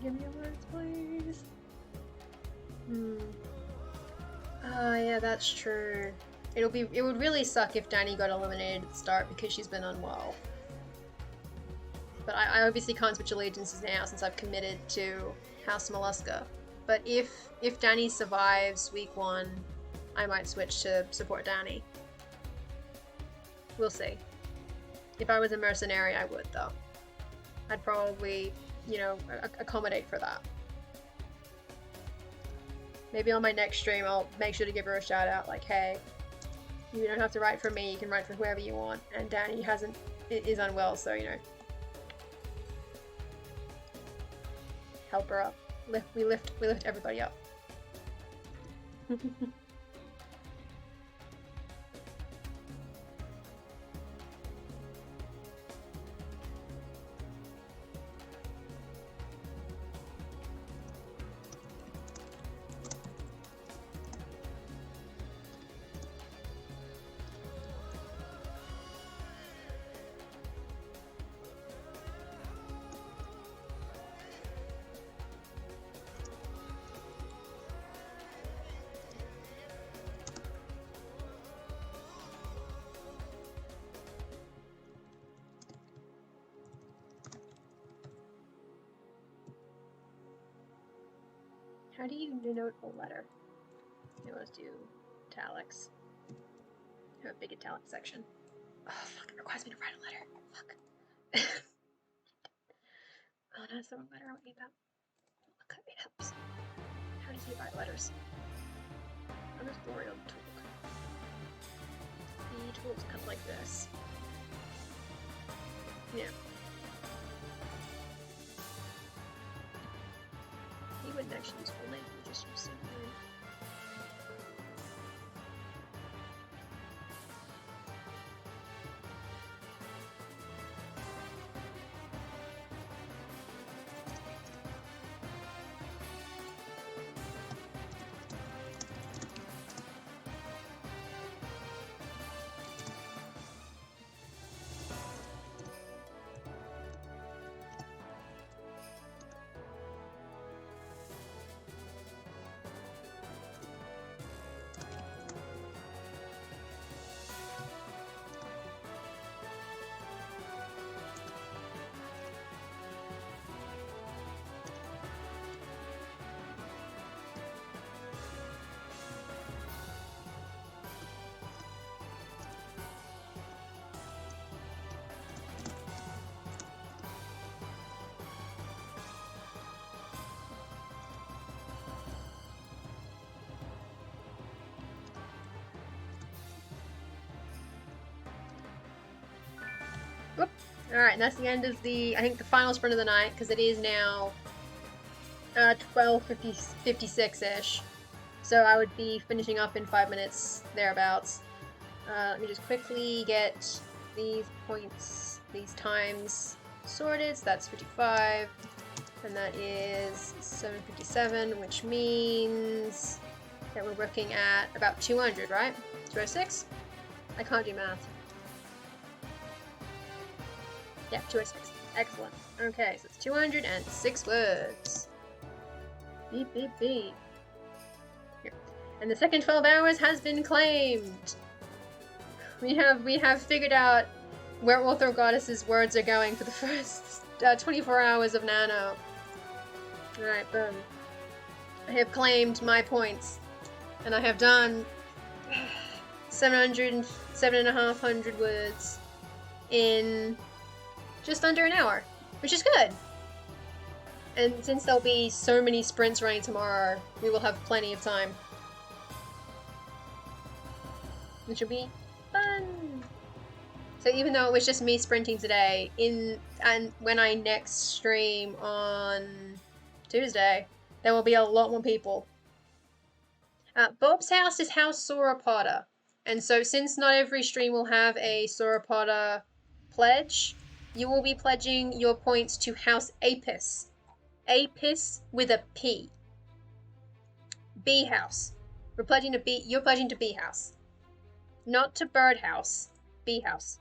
Give me your words, please. Oh, yeah, that's true. It would really suck if Dani got eliminated at the start because she's been unwell. But I obviously can't switch allegiances now since I've committed to House Mollusca. But if Dani survives week 1, I might switch to support Dani. We'll see. If I was a mercenary, I would, though. I'd probably, you know, accommodate for that. Maybe on my next stream, I'll make sure to give her a shout out, like, hey, you don't have to write for me, you can write for whoever you want, and Dani is unwell, so, you know, help her up. We lift everybody up. How do you denote a letter? You want to do italics. I have a big italic section. Oh, fuck, it requires me to write a letter. Fuck. Oh, no, it's the wrong letter. I don't need that. Look, it helps. How does he write letters? I'm just bored on the tool. The tool's kind of like this. Yeah. He wouldn't actually use full name, he would just use single name. Whoop. Alright, and that's the end of the, I think, the final sprint of the night, because it is now 12:56-ish. So I would be finishing up in 5 minutes, thereabouts. Let me just quickly get these points, these times sorted. So that's 55, and that is 7:57, which means that we're working at about 200, right? 206? I can't do math. Yeah, 206. Excellent. Okay, so it's 206 words. Beep, beep, beep. Here. And the second 12 hours has been claimed. We have figured out where Ortho Goddess's words are going for the first 24 hours of Nano. Alright, boom. I have claimed my points. And I have done 7,500 words in just under an hour, which is good. And since there'll be so many sprints running tomorrow, we will have plenty of time. Which will be fun! So even though it was just me sprinting today, when I next stream on Tuesday, there will be a lot more people. Bob's house is House Sauropoda. And so since not every stream will have a Sauropoda pledge, you will be pledging your points to House Apis. Apis with a P. Bee House. You're pledging to Bee House. Not to Bird House. Bee House.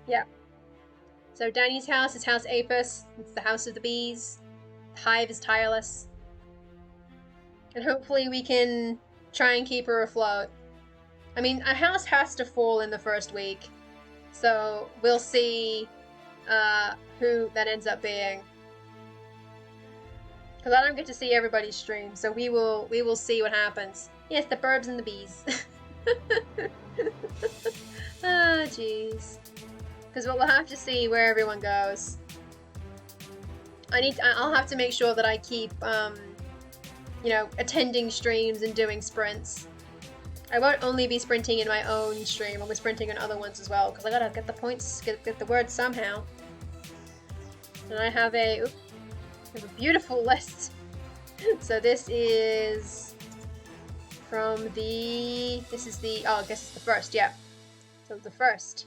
Yeah. So Danny's house is House Apis. It's the house of the bees. The hive is tireless. And hopefully we can try and keep her afloat. I mean, a house has to fall in the first week. So we'll see who that ends up being. Because I don't get to see everybody's stream, so we will see what happens. Yes, the burbs and the bees. Ah, jeez. Because we'll have to see where everyone goes. I'll have to make sure that I keep, you know, attending streams and doing sprints. I won't only be sprinting in my own stream, I'll be sprinting in other ones as well, because I gotta get the points, get the word somehow. And I have a beautiful list. So this is from the, oh, I guess it's the first, yeah. So the first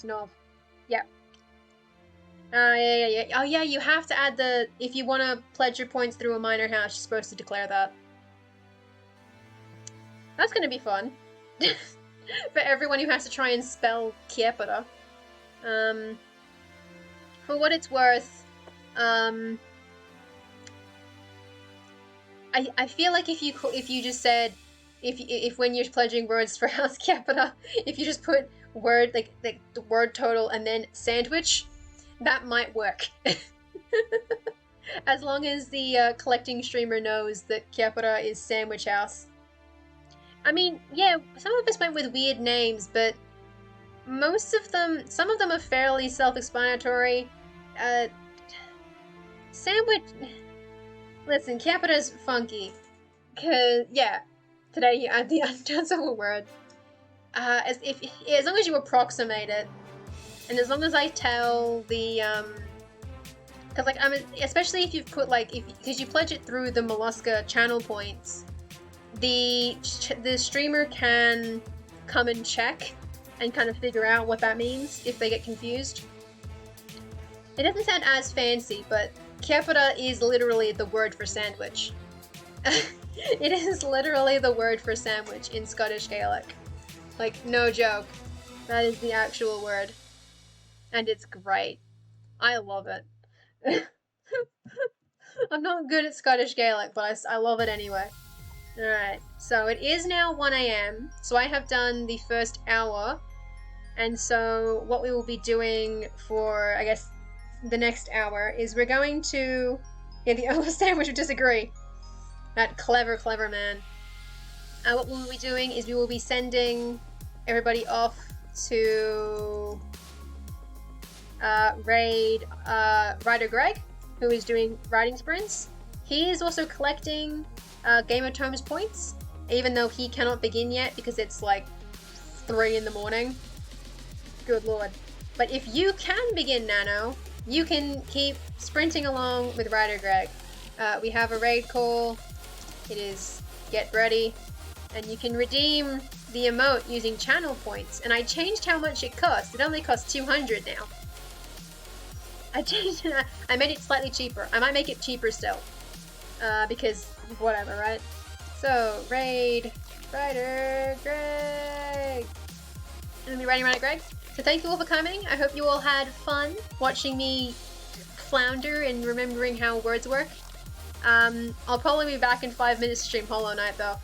nov. Yeah. Yeah. Oh yeah, you have to add the, if you want to pledge your points through a minor house, you're supposed to declare that. That's gonna be fun. For everyone who has to try and spell Kiepera. For what it's worth, I feel like if you just said, if when you're pledging words for House Kiepera, if you just put word, like the word total and then sandwich, that might work. As long as the collecting streamer knows that Kiepera is Sandwich House. I mean, yeah, some of us went with weird names, but most of them, some of them are fairly self-explanatory. Sandwich... Listen, Kiepera's funky. Cause, yeah, today you add the undanceable word. As long as you approximate it, and as long as I tell the, cause like, especially if you've put like, because you pledge it through the Mollusca channel points, the streamer can come and check and kind of figure out what that means if they get confused. It doesn't sound as fancy, but Kiepera is literally the word for sandwich. It is literally the word for sandwich in Scottish Gaelic. Like, no joke. That is the actual word. And it's great. I love it. I'm not good at Scottish Gaelic, but I love it anyway. Alright, so it is now 1 AM, so I have done the first hour, and so what we will be doing for, I guess, the next hour is we're going to... Yeah, the other sandwich would disagree. That clever man. What we'll be doing is we will be sending everybody off to raid Ryder Greg, who is doing riding sprints. He is also collecting Game of Tomes points, even though he cannot begin yet because it's like 3 in the morning. Good lord. But if you can begin Nano, you can keep sprinting along with Ryder Greg. We have a raid call. It is get ready, and you can redeem the emote using channel points. And I changed how much it costs. It only costs 200 now. I changed it. I made it slightly cheaper. I might make it cheaper still, because whatever, right? So raid Ryder Greg. I'm gonna be raiding Ryder Greg. So thank you all for coming. I hope you all had fun watching me flounder and remembering how words work. I'll probably be back in 5 minutes to stream Hollow Knight though.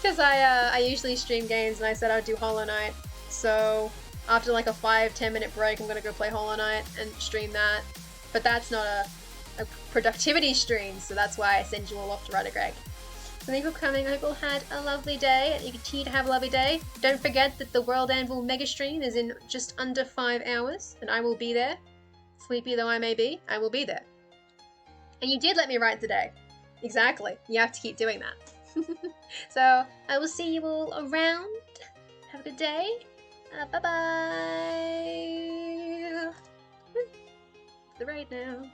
Because I usually stream games and I said I'd do Hollow Knight. So after like a 5-10 minute break, I'm gonna go play Hollow Knight and stream that. But that's not a productivity stream, so that's why I send you all off to Ryder Greg. So thank you for coming. I hope you all had a lovely day, and you continue to have a lovely day. Don't forget that the World Anvil mega stream is in just under 5 hours, and I will be there. Sleepy though I may be, I will be there. And you did let me write today. Exactly. You have to keep doing that. So I will see you all around. Have a good day. Bye-bye. The raid now.